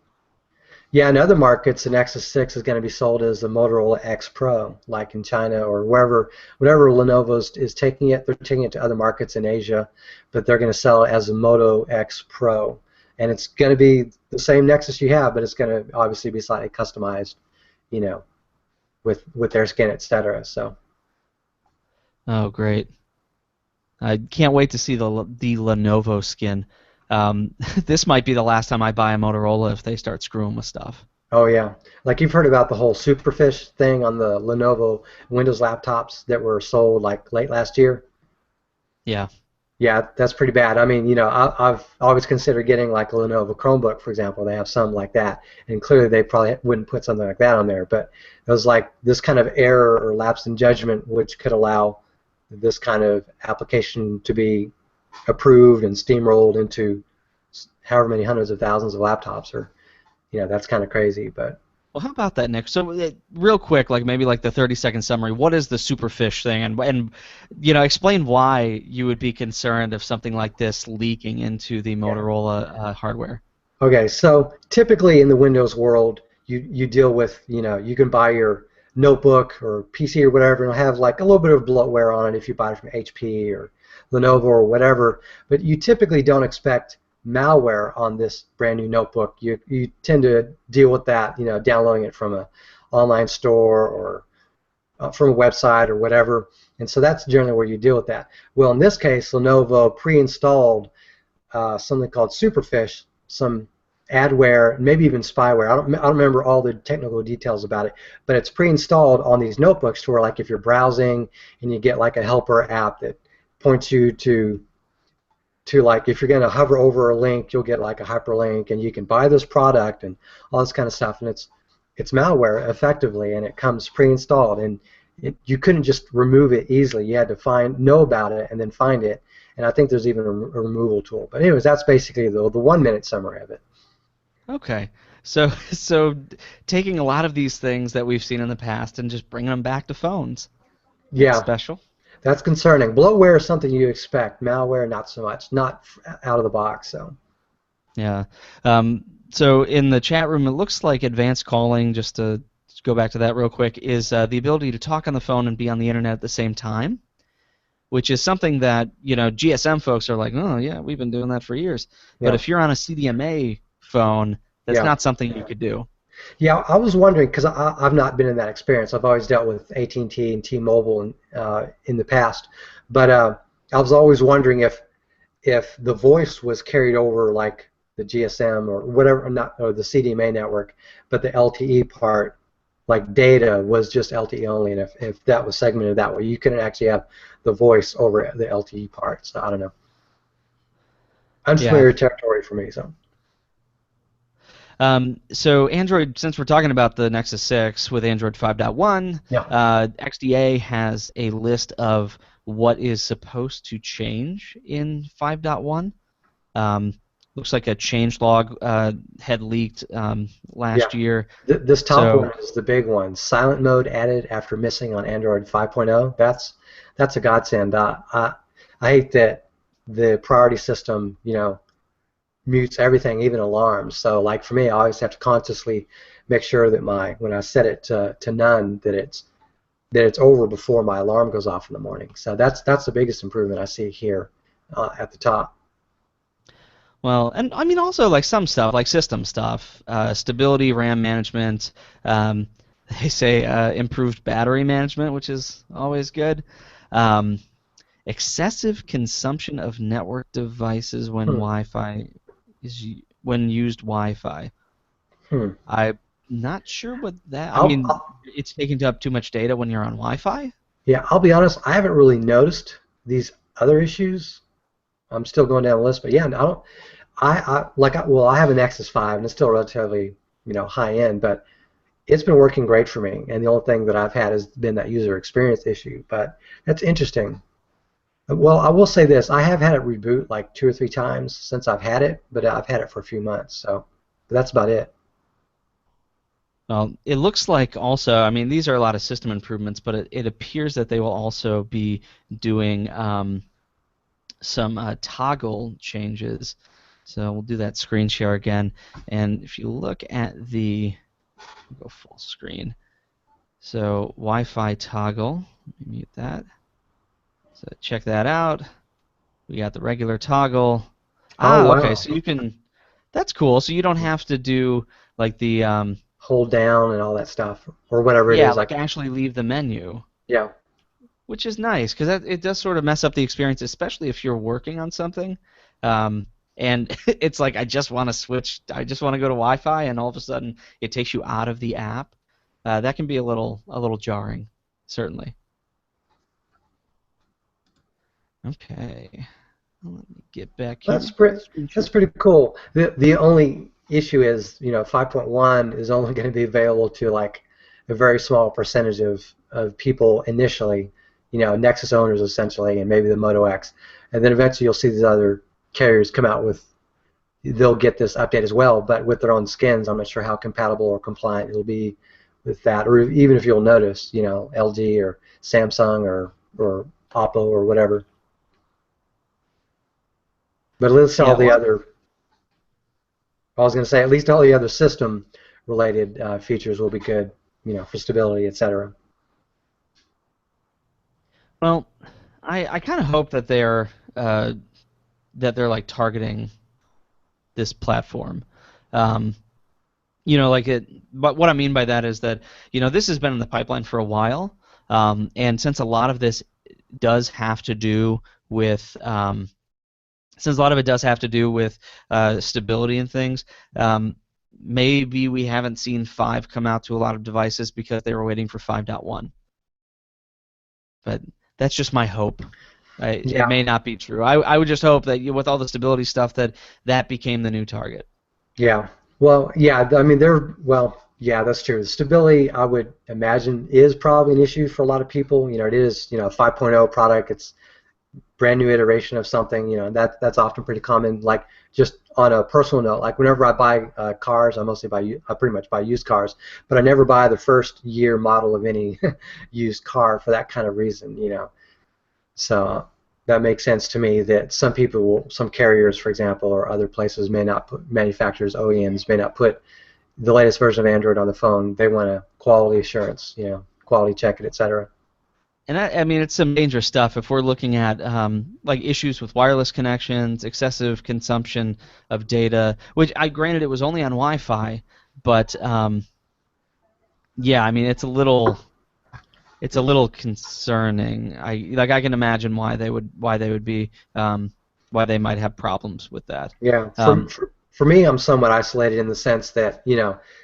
Yeah, in other markets, the Nexus 6 is going to be sold as the Motorola X Pro, like in China or wherever, whatever Lenovo is taking it. They're taking it to other markets in Asia, but they're going to sell it as a Moto X Pro. And it's going to be the same Nexus you have, but it's going to obviously be slightly customized, with their skin, etc. So. Oh, great. I can't wait to see the Lenovo skin. This might be the last time I buy a Motorola if they start screwing with stuff. Oh yeah, like you've heard about the whole Superfish thing on the Lenovo Windows laptops that were sold like late last year. Yeah. Yeah, that's pretty bad. I mean, I've always considered getting like a Lenovo Chromebook, for example. They have some like that, and clearly they probably wouldn't put something like that on there. But it was like this kind of error or lapse in judgment, which could allow this kind of application to be approved and steamrolled into however many hundreds of thousands of laptops. Or, that's kind of crazy. But Well, how about that, Nick? So, real quick, like maybe like the 30-second summary. What is the Superfish thing, and explain why you would be concerned of something like this leaking into the Motorola hardware. Okay, so typically in the Windows world, you deal with, you can buy your notebook or PC or whatever, and it'll have like a little bit of bloatware on it if you buy it from HP or Lenovo or whatever, but you typically don't expect malware on this brand new notebook. You tend to deal with that, downloading it from an online store or from a website or whatever, and so that's generally where you deal with that. Well, in this case, Lenovo pre-installed something called Superfish, some adware, maybe even spyware. I don't remember all the technical details about it, but it's pre-installed on these notebooks to where, like, if you're browsing and you get like a helper app that points you to like, if you're going to hover over a link, you'll get like a hyperlink, and you can buy this product and all this kind of stuff. And it's malware effectively, and it comes pre-installed, and you couldn't just remove it easily. You had to know about it and then find it. And I think there's even a removal tool. But anyways, that's basically the 1-minute summary of it. Okay. So taking a lot of these things that we've seen in the past and just bringing them back to phones. Yeah. That's special. That's concerning. Bloatware is something you expect. Malware, not so much. Not out of the box. So. Yeah. So in the chat room, it looks like advanced calling, just to go back to that real quick, is the ability to talk on the phone and be on the internet at the same time, which is something that, GSM folks are like, oh, yeah, we've been doing that for years. Yeah. But if you're on a CDMA phone, that's not something you could do. Yeah, I was wondering, because I've not been in that experience. I've always dealt with AT&T and T-Mobile in the past. But I was always wondering if the voice was carried over like the GSM or whatever, or the CDMA network, but the LTE part, like data, was just LTE only, and if that was segmented that way, you couldn't actually have the voice over the LTE part. So I don't know. Unfamiliar territory for me. So Android, since we're talking about the Nexus 6 with Android 5.1, XDA has a list of what is supposed to change in 5.1. Looks like a changelog had leaked last year. This top one is the big one. Silent mode added after missing on Android 5.0. That's a godsend. I hate that the priority system, mutes everything, even alarms. So, like for me, I always have to consciously make sure that when I set it to none, that it's over before my alarm goes off in the morning. So that's the biggest improvement I see here at the top. Well, and I mean also like some stuff, like system stuff, stability, RAM management. They say improved battery management, which is always good. Excessive consumption of network devices when Wi-Fi when used Wi-Fi. I'm not sure what that. I mean, it's taking up too much data when you're on Wi-Fi. Yeah, I'll be honest. I haven't really noticed these other issues. I'm still going down the list, but yeah, I have a Nexus 5 and it's still relatively high end, but it's been working great for me. And the only thing that I've had has been that user experience issue. But that's interesting. Well, I will say this: I have had it reboot like 2 or 3 times since I've had it, but I've had it for a few months, so that's about it. Well, it looks like also, I mean, these are a lot of system improvements, but it appears that they will also be doing some toggle changes. So we'll do that screen share again, and if you look at go full screen. So Wi-Fi toggle, let me mute that. So check that out. We got the regular toggle. Wow. Okay, so you can. That's cool. So you don't have to do like the hold down and all that stuff, or whatever it is. Yeah, like actually leave the menu. Yeah. which is nice because it does sort of mess up the experience, especially if you're working on something. And it's like I just want to switch, I just want to go to Wi-Fi, and all of a sudden it takes you out of the app. That can be a little jarring, certainly. Okay, let me get back here. That's pretty cool. The only issue is, 5.1 is only going to be available to like a very small percentage of people initially, Nexus owners essentially, and maybe the Moto X, and then eventually you'll see these other carriers come out with, they'll get this update as well, but with their own skins. I'm not sure how compatible or compliant it'll be with that, or even if you'll notice, LG or Samsung or Oppo or whatever. But at least all Yeah, the well, other, I was going to say, at least all the other system-related features will be good, for stability, etc. well, I kind of hope that they're like targeting this platform. Um, like it. But what I mean by that is that this has been in the pipeline for a while, and since a lot of this does have to do with since a lot of it does have to do with stability and things, maybe we haven't seen 5 come out to a lot of devices because they were waiting for 5.1. But that's just my hope. It Yeah, may not be true. I would just hope that with all the stability stuff that became the new target. yeah. Well, yeah. I mean, yeah, that's true. Stability, I would imagine, is probably an issue for a lot of people. It is, a 5.0 product. It's brand new iteration of something. That's often pretty common. Like just on a personal note, like whenever I buy cars, I pretty much buy used cars, but I never buy the first year model of any used car for that kind of reason. So that makes sense to me that some carriers, for example, or other places may not put, manufacturers, OEMs may not put the latest version of Android on the phone. They want a quality assurance, quality check it, etc. And I mean, it's some dangerous stuff if we're looking at like issues with wireless connections, excessive consumption of data, which I granted it was only on Wi-Fi, but yeah, I mean, it's a little concerning. I can imagine why they might have problems with that. Yeah, Um, for me, I'm somewhat isolated in the sense that,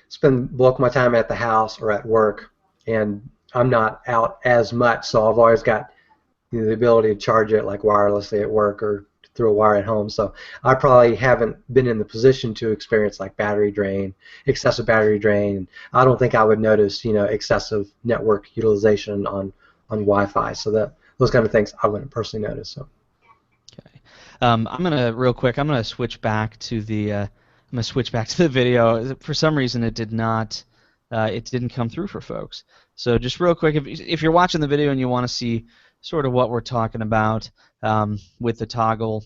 spend bulk of my time at the house or at work, and I'm not out as much, so I've always got, the ability to charge it like wirelessly at work or through a wire at home. So I probably haven't been in the position to experience like battery drain, excessive battery drain. I don't think I would notice, excessive network utilization on Wi-Fi. So that those kind of things I wouldn't personally notice. So. okay. I'm gonna real quick. I'm gonna switch back to the. I'm gonna switch back to the video. For some reason, it did not. It didn't come through for folks. So just real quick, if you're watching the video and you want to see sort of what we're talking about with the toggle,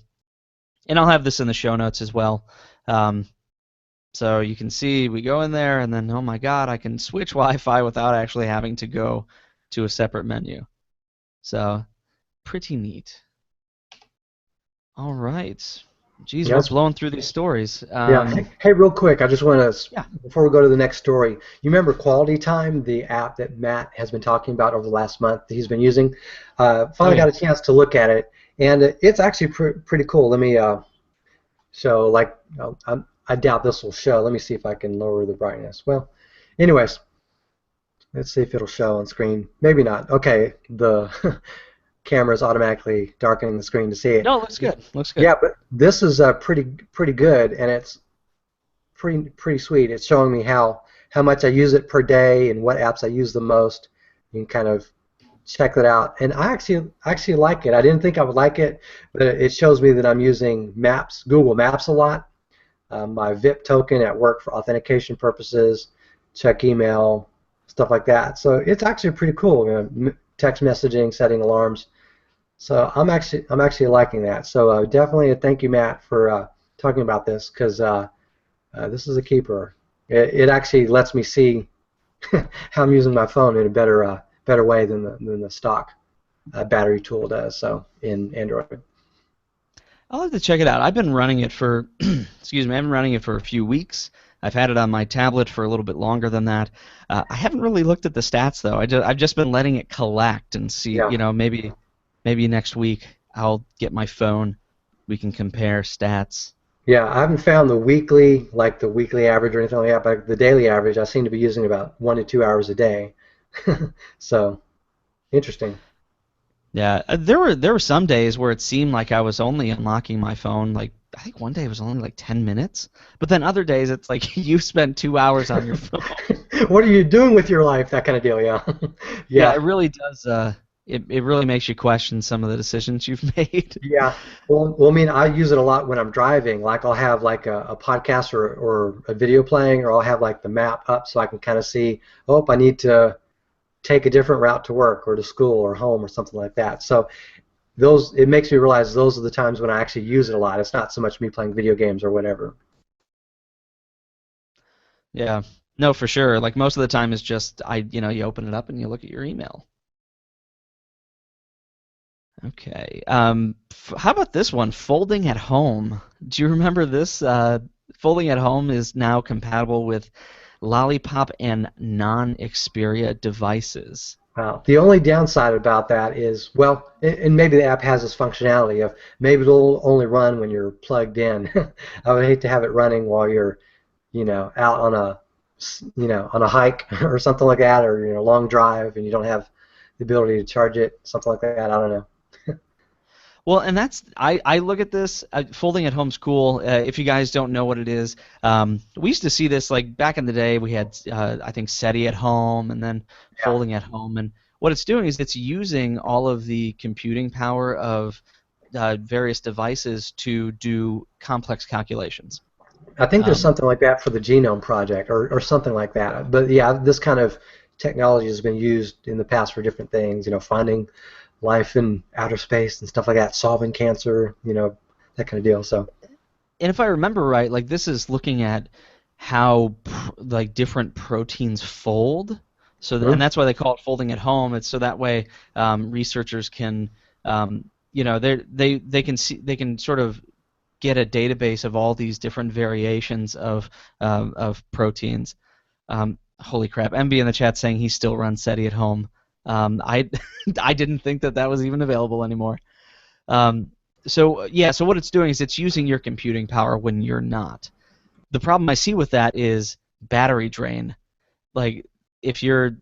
and I'll have this in the show notes as well. So you can see we go in there, and then oh my God, I can switch Wi-Fi without actually having to go to a separate menu. So pretty neat. All right. Geez, we're Yes. blowing through these stories. Yeah. Hey, real quick, I just want to, Yeah. before we go to the next story, you remember Quality Time, the app that Matt has been talking about over the last month that he's been using? Oh Finally yeah. got a chance to look at it, and it's actually pretty cool. Let me show, like, I doubt this will show. Let me see if I can lower the brightness. Well, anyways, let's see if it'll show on screen. Maybe not. Okay, the camera is automatically darkening the screen to see it. No, looks good. Looks good. Yeah, but this is pretty good, and it's pretty sweet. It's showing me how much I use it per day and what apps I use the most. You can kind of check that out, and I actually like it. I didn't think I would like it, but it shows me that I'm using Google Maps a lot. My VIP token at work for authentication purposes, check email, stuff like that. So it's actually pretty cool. Text messaging, setting alarms. So I'm actually liking that. So definitely a thank you, Matt, for talking about this, because this is a keeper. It actually lets me see how I'm using my phone in a better way than the stock battery tool does. So in Android. I'll have to check it out. I've been running it for excuse me, I've been running it for a few weeks. I've had it on my tablet for a little bit longer than that. I haven't really looked at the stats though. I've just been letting it collect and see. Yeah. Maybe next week I'll get my phone. We can compare stats. Yeah, I haven't found the weekly average or anything like that, but the daily average, I seem to be using about 1 to 2 hours a day. So interesting. Yeah, there were some days where it seemed like I was only unlocking my phone like I think one day it was only like 10 minutes, but then other days it's like you spent 2 hours on your phone. What are you doing with your life? That kind of deal, yeah. Yeah, Yeah, it really does. It really makes you question some of the decisions you've made. yeah. Well, I mean, I use it a lot when I'm driving. Like I'll have like a podcast or a video playing, or I'll have like the map up so I can kind of see, oh, I need to take a different route to work or to school or home or something like that. So it makes me realize those are the times when I actually use it a lot. It's not so much me playing video games or whatever. Yeah. No, for sure. Like most of the time it's just you open it up and you look at your email. Okay. How about this one? Folding at home. Do you remember this? Folding at home is now compatible with Lollipop and non-Xperia devices. The only downside about that is, well, and maybe the app has this functionality of maybe it'll only run when you're plugged in. I would hate to have it running while you're, out on on a hike or something like that, or long drive, and you don't have the ability to charge it, something like that. I don't know. Well, and I look at this folding at home's cool. If you guys don't know what it is, we used to see this like back in the day. We had I think SETI at home and then Yeah, folding at home, and what it's doing is it's using all of the computing power of various devices to do complex calculations. I think there's Um, something like that for the Genome Project or something like that. But yeah, this kind of technology has been used in the past for different things. Finding life in outer space and stuff like that, solving cancer, that kind of deal. So, and if I remember right, like this is looking at how like different proteins fold. And hmm, that's why they call it folding at home. It's so that way researchers can, they can sort of get a database of all these different variations of proteins. Holy crap! MB in the chat saying he still runs SETI at home. I I didn't think that was even available anymore. Um, so what it's doing is it's using your computing power when you're not. The problem I see with that is battery drain. Like if you're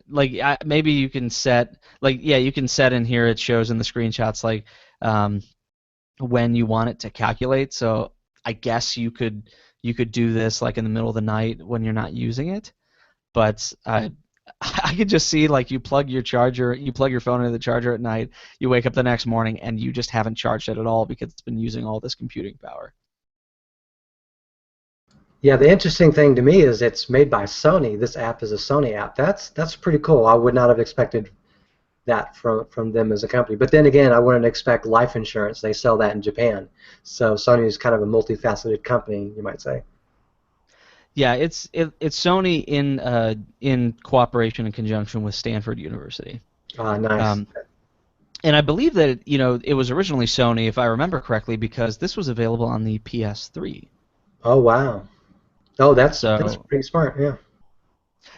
maybe you can set you can set in here, it shows in the screenshots um, when you want it to calculate. So I guess you could do this like in the middle of the night when you're not using it. But I could just see like you plug your phone into the charger at night, you wake up the next morning and you just haven't charged it at all because it's been using all this computing power. yeah, the interesting thing to me is it's made by Sony. This app is a Sony app. That's pretty cool. I would not have expected that from them as a company. But then again, I wouldn't expect life insurance. They sell that in Japan. So Sony is kind of a multifaceted company, you might say. Yeah, it's Sony in cooperation and conjunction with Stanford University. Nice. Um, and I believe that it was originally Sony, if I remember correctly, because this was available on the PS3. Oh wow. Oh, that's So pretty smart. Yeah.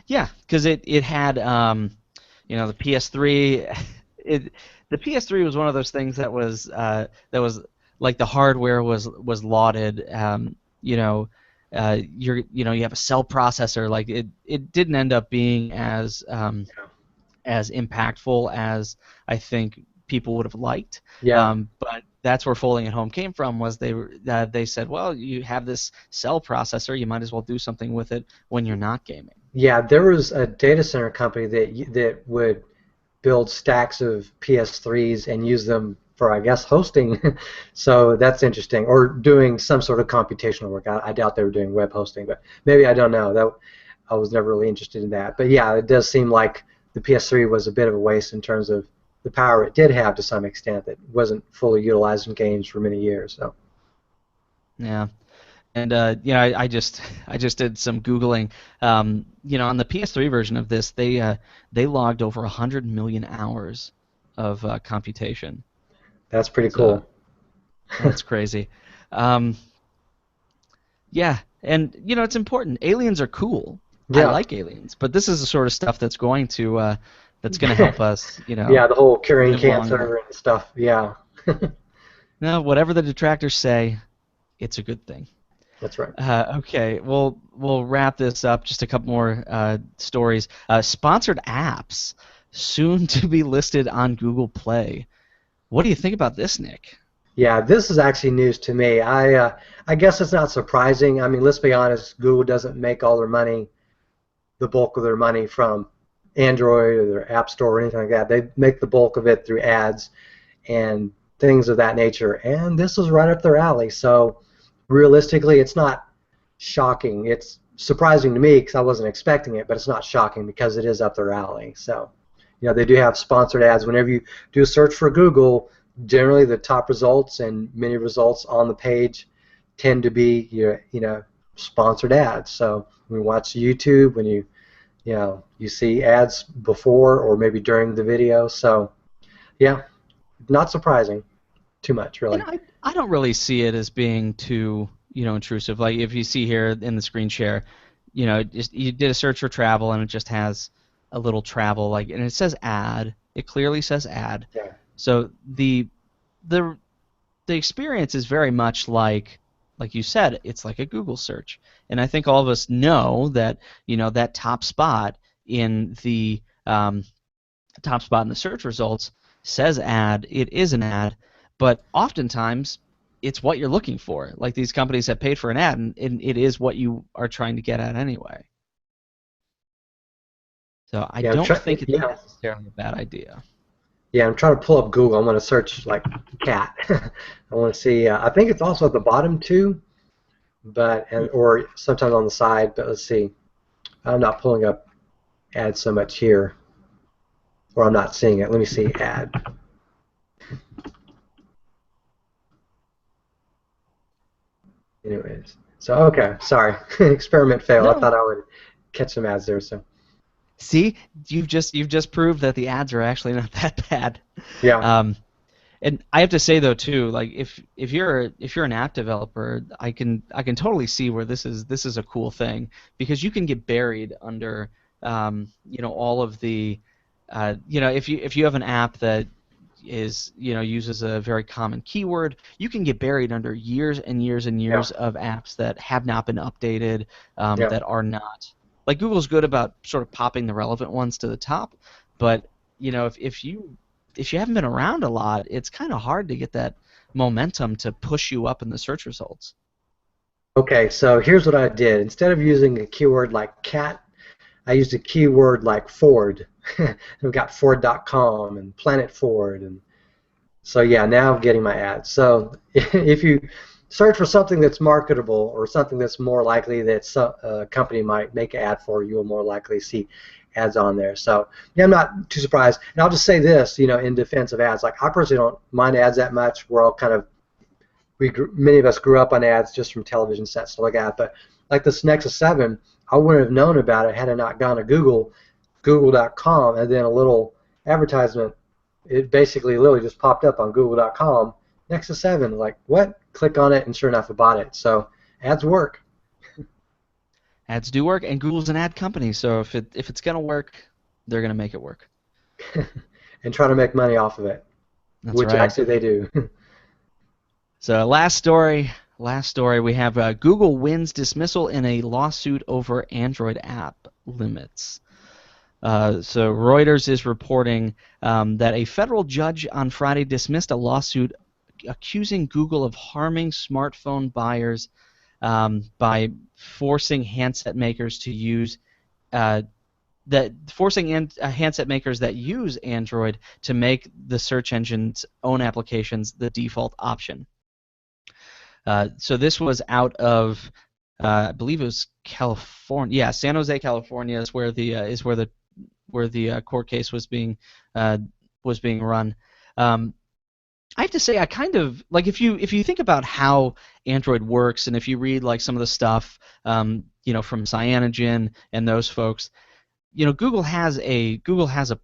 yeah, because it had the PS3. It the PS3 was one of those things that was like the hardware was lauded. You have a cell processor. Like it didn't end up being as impactful as I think people would have liked. Yeah. But that's where folding at home came from. Was they said, well, you have this cell processor, you might as well do something with it when you're not gaming. Yeah, there was a data center company that would build stacks of PS3s and use them for, I guess, hosting. So that's interesting. Or doing some sort of computational work. I doubt they were doing web hosting, but maybe I don't know. That I was never really interested in that. But yeah, it does seem like the PS3 was a bit of a waste in terms of the power it did have to some extent that wasn't fully utilized in games for many years. So Yeah. And I just did some googling. On the PS3 version of this, they logged over 100 million hours of computation. that's pretty So cool. that's crazy. Um, yeah, And it's important. Aliens are cool. I Yeah. like aliens, but this is the sort of stuff that's going to help us, Yeah, the whole curing live longer. cancer and stuff. Yeah. No, whatever the detractors say, it's a good thing. That's right. Okay, we'll wrap this up. Just a couple more stories. Sponsored apps soon to be listed on Google Play. What do you think about this, Nick? Yeah, this is actually news to me. I guess it's not surprising. I mean, let's be honest, Google doesn't make all their money, the bulk of their money from Android or their App Store or anything like that. They make the bulk of it through ads and things of that nature. And this is right up their alley. So realistically, it's not shocking. It's surprising to me because I wasn't expecting it, but it's not shocking because it is up their alley. So, they do have sponsored ads. Whenever you do a search for Google, generally the top results and many results on the page tend to be sponsored ads. So when you watch YouTube, when you see ads before or maybe during the video. So yeah, not surprising too much really. I don't really see it as being too intrusive. Like if you see here in the screen share, you did a search for travel and it just has a little travel and it says ad. It clearly says ad. Yeah. So the experience is very much like you said, it's like a Google search. And I think all of us know that that top spot in the search results says ad. It is an ad, but oftentimes it's what you're looking for. Like these companies have paid for an ad, and it is what you are trying to get at anyway. So I don't think it's necessarily a bad idea. Yeah, I'm trying to pull up Google. I'm going to search like cat. I want to see. I think it's also at the bottom too, or sometimes on the side. But let's see. I'm not pulling up ads so much here, or I'm not seeing it. Let me see ad. Anyways, so okay, sorry, experiment failed. No. I thought I would catch some ads there. So. See, you've just proved that the ads are actually not that bad. Yeah. And I have to say though too, like if you're an app developer, I can totally see where this is a cool thing because you can get buried under all of the if you have an app that is uses a very common keyword, you can get buried under years and years and years of apps that have not been updated, that are not. Like Google's good about sort of popping the relevant ones to the top, but if you haven't been around a lot, it's kind of hard to get that momentum to push you up in the search results. Okay, so here's what I did. Instead of using a keyword like cat, I used a keyword like Ford. We've got Ford.com and Planet Ford, and so yeah, now I'm getting my ads. So if you search for something that's marketable or something that's more likely that a company might make an ad for, you will more likely see ads on there. So yeah, I'm not too surprised. And I'll just say this, in defense of ads, like I personally don't mind ads that much. We're all kind of, many of us grew up on ads just from television sets, stuff like that. But like this Nexus 7, I wouldn't have known about it had I not gone to Google.com, and then a little advertisement. It basically literally just popped up on Google.com. Nexus 7, like what? Click on it, and sure enough, I bought it. So ads work. Ads do work, and Google's an ad company, so if it's gonna work, they're gonna make it work. And try to make money off of it. That's which right. Actually they do. So last story, we have Google wins dismissal in a lawsuit over Android app limits. So Reuters is reporting that a federal judge on Friday dismissed a lawsuit accusing Google of harming smartphone buyers by forcing handset makers to use handset makers that use Android to make the search engine's own applications the default option. So this was out of I believe it was California. Yeah, San Jose, California is where the court case was being run. I have to say, I kind of like if you think about how Android works, and if you read like some of the stuff, from Cyanogen and those folks, Google has a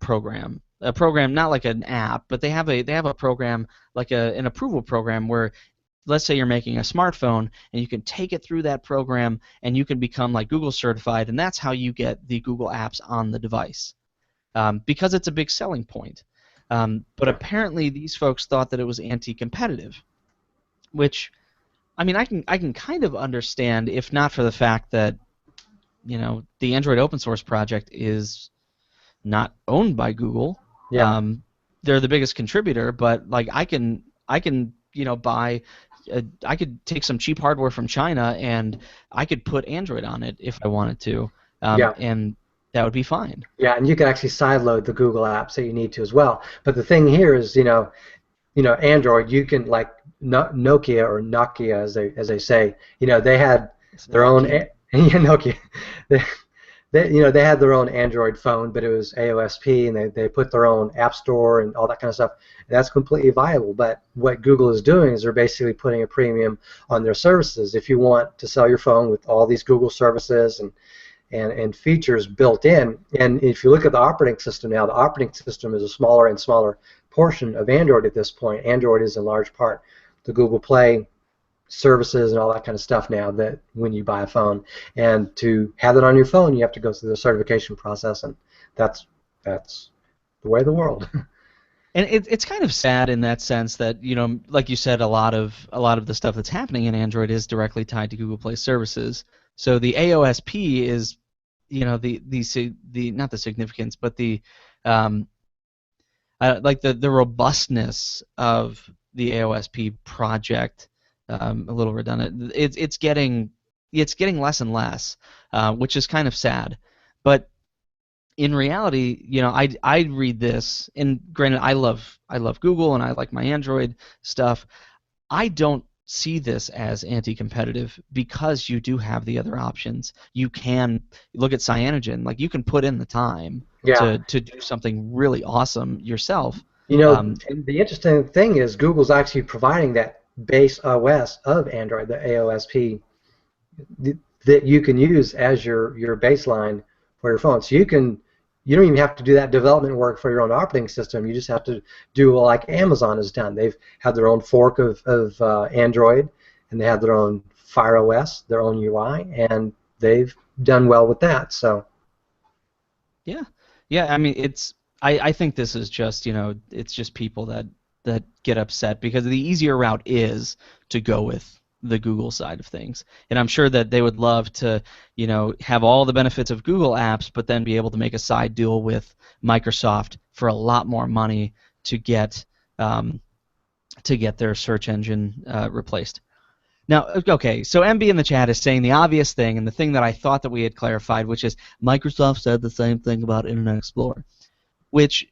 program, not like an app, but they have a program like an approval program where let's say you're making a smartphone, and you can take it through that program, and you can become like Google certified, and that's how you get the Google apps on the device, because it's a big selling point. But apparently these folks thought that it was anti-competitive, which, I mean, I can kind of understand, if not for the fact that, the Android open source project is not owned by Google. Yeah. They're the biggest contributor, but like I can buy, I could take some cheap hardware from China and I could put Android on it if I wanted to, Yeah. and that would be fine. Yeah, and you can actually sideload the Google apps that you need to as well. But the thing here is, Android, you can, like Nokia, or Nokia as they say, they had their own Nokia. They had their own Android phone, but it was AOSP, and they put their own app store and all that kind of stuff. And that's completely viable. But what Google is doing is they're basically putting a premium on their services. If you want to sell your phone with all these Google services and features built in, and if you look at the operating system now, the operating system is a smaller and smaller portion of Android at this point. Android is in large part the Google Play services and all that kind of stuff now, that when you buy a phone, and to have it on your phone, you have to go through the certification process, and that's the way of the world. And it's kind of sad in that sense that, like you said, a lot of the stuff that's happening in Android is directly tied to Google Play services. So the AOSP is, the not the significance, but the like the robustness of the AOSP project. A little redundant. It's getting less and less, which is kind of sad. But in reality, I read this, and granted, I love Google and I like my Android stuff. I don't see this as anti-competitive because you do have the other options. You can look at Cyanogen, like you can put in the time to do something really awesome yourself. And the interesting thing is Google's actually providing that base OS of Android, the AOSP, that you can use as your baseline for your phone. So you don't even have to do that development work for your own operating system. You just have to do like Amazon has done. They've had their own fork of Android, and they have their own Fire OS, their own UI, and they've done well with that. So yeah. I mean, I think this is just, it's just people that get upset because the easier route is to go with the Google side of things. And I'm sure that they would love to, have all the benefits of Google apps, but then be able to make a side deal with Microsoft for a lot more money to get their search engine replaced. Now, okay, so MB in the chat is saying the obvious thing, and the thing that I thought that we had clarified, which is Microsoft said the same thing about Internet Explorer, which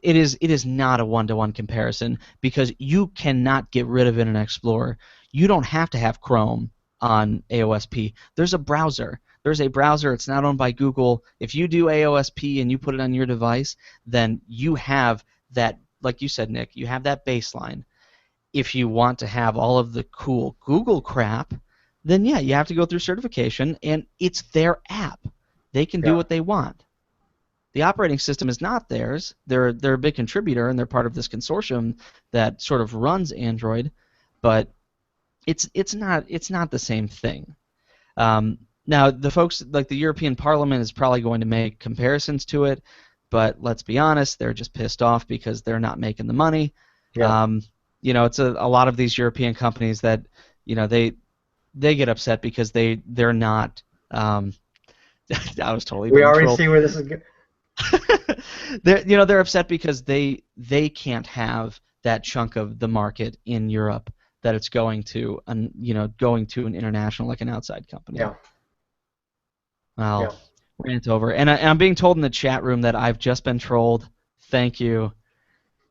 it is not a one-to-one comparison, because you cannot get rid of Internet Explorer. You don't have to have Chrome on AOSP. There's a browser. There's a browser. It's not owned by Google. If you do AOSP and you put it on your device, then you have that, like you said, Nick, you have that baseline. If you want to have all of the cool Google crap, then yeah, you have to go through certification, and it's their app. They can do what they want. The operating system is not theirs. They're a big contributor, and they're part of this consortium that sort of runs Android, but it's not the same thing. Now, the folks like the European Parliament is probably going to make comparisons to it, but let's be honest, they're just pissed off because they're not making the money. Yeah. It's a lot of these European companies that they get upset because they're not. I was totally. We already see where this is going. They're upset because they can't have that chunk of the market in Europe that it's going to an international, like an outside company. Yeah. Well, rant over, and I'm being told in the chat room that I've just been trolled. Thank you.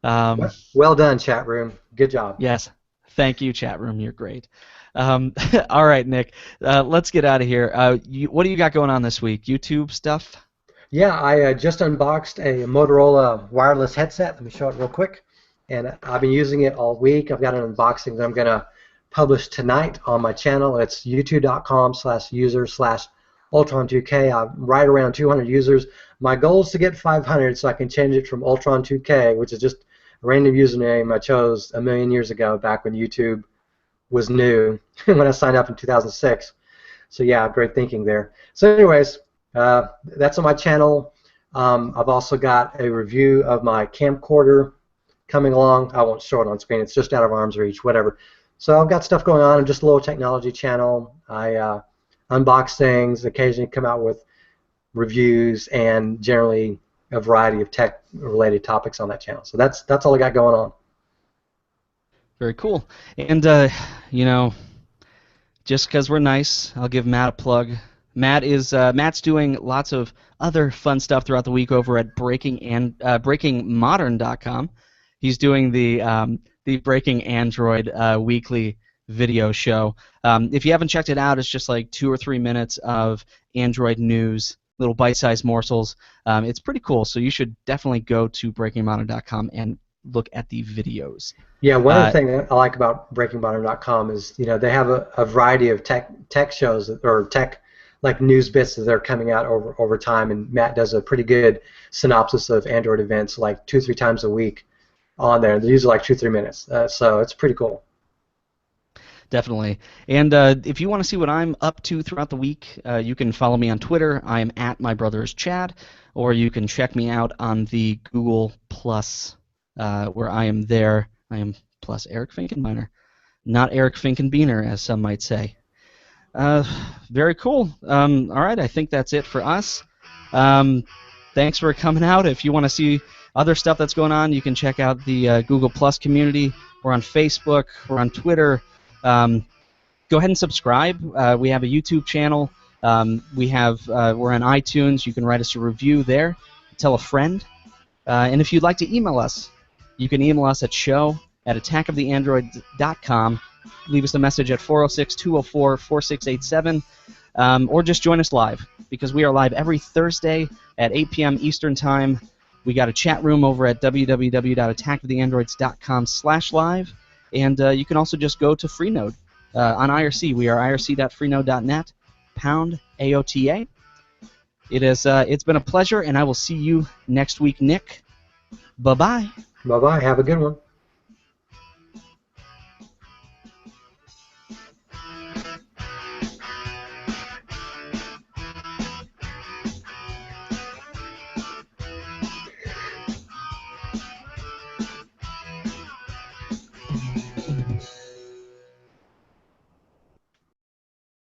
Well done, chat room. Good job. Yes, thank you, chat room. You're great. All right, Nick. Let's get out of here. What do you got going on this week? YouTube stuff? Yeah, I just unboxed a Motorola wireless headset. Let me show it real quick. And I've been using it all week. I've got an unboxing that I'm going to publish tonight on my channel. It's youtube.com/user/Ultron2K. I'm right around 200 users. My goal is to get 500 so I can change it from Ultron2K, which is just a random username I chose a million years ago back when YouTube was new when I signed up in 2006. So yeah, great thinking there. So anyways, that's on my channel. I've also got a review of my camcorder coming along. I won't show it on screen. It's just out of arm's reach, whatever. So I've got stuff going on. I'm just a little technology channel. I unbox things, occasionally come out with reviews, and generally a variety of tech-related topics on that channel. So that's all I got going on. Very cool. And, you know, just because we're nice, I'll give Matt a plug. Matt's doing lots of other fun stuff throughout the week over at breakingmodern.com. He's doing the Breaking Android weekly video show. If you haven't checked it out, it's just like 2 or 3 minutes of Android news, little bite-sized morsels. It's pretty cool, so you should definitely go to breakingmodern.com and look at the videos. Yeah, one of the things I like about breakingmodern.com is, you know, they have a variety of tech shows or tech like news bits that are coming out over time, and Matt does a pretty good synopsis of Android events like 2 or 3 times a week on there. They're usually like 2 or 3 minutes, so it's pretty cool. Definitely. And if you want to see what I'm up to throughout the week, you can follow me on Twitter. I am at MyBrothersChad, or you can check me out on the Google Plus, where I am there. I am plus Eric Finkenbeiner, not Eric Finkenbeiner, as some might say. Very cool. All right, I think that's it for us. Thanks for coming out. If you want to see other stuff that's going on, you can check out the Google Plus community. We're on Facebook. We're on Twitter. Go ahead and subscribe. We have a YouTube channel. We're on iTunes. You can write us a review there. Tell a friend. And if you'd like to email us, you can email us at show@attackoftheandroids.com. Leave us a message at 406-204-4687, or just join us live, because we are live every Thursday at 8 p.m. Eastern Time. We got a chat room over at www.attackoftheandroids.com/live, and you can also just go to Freenode on IRC. We are irc.freenode.net, #AOTA. It's been a pleasure, and I will see you next week, Nick. Bye-bye. Bye-bye. Have a good one.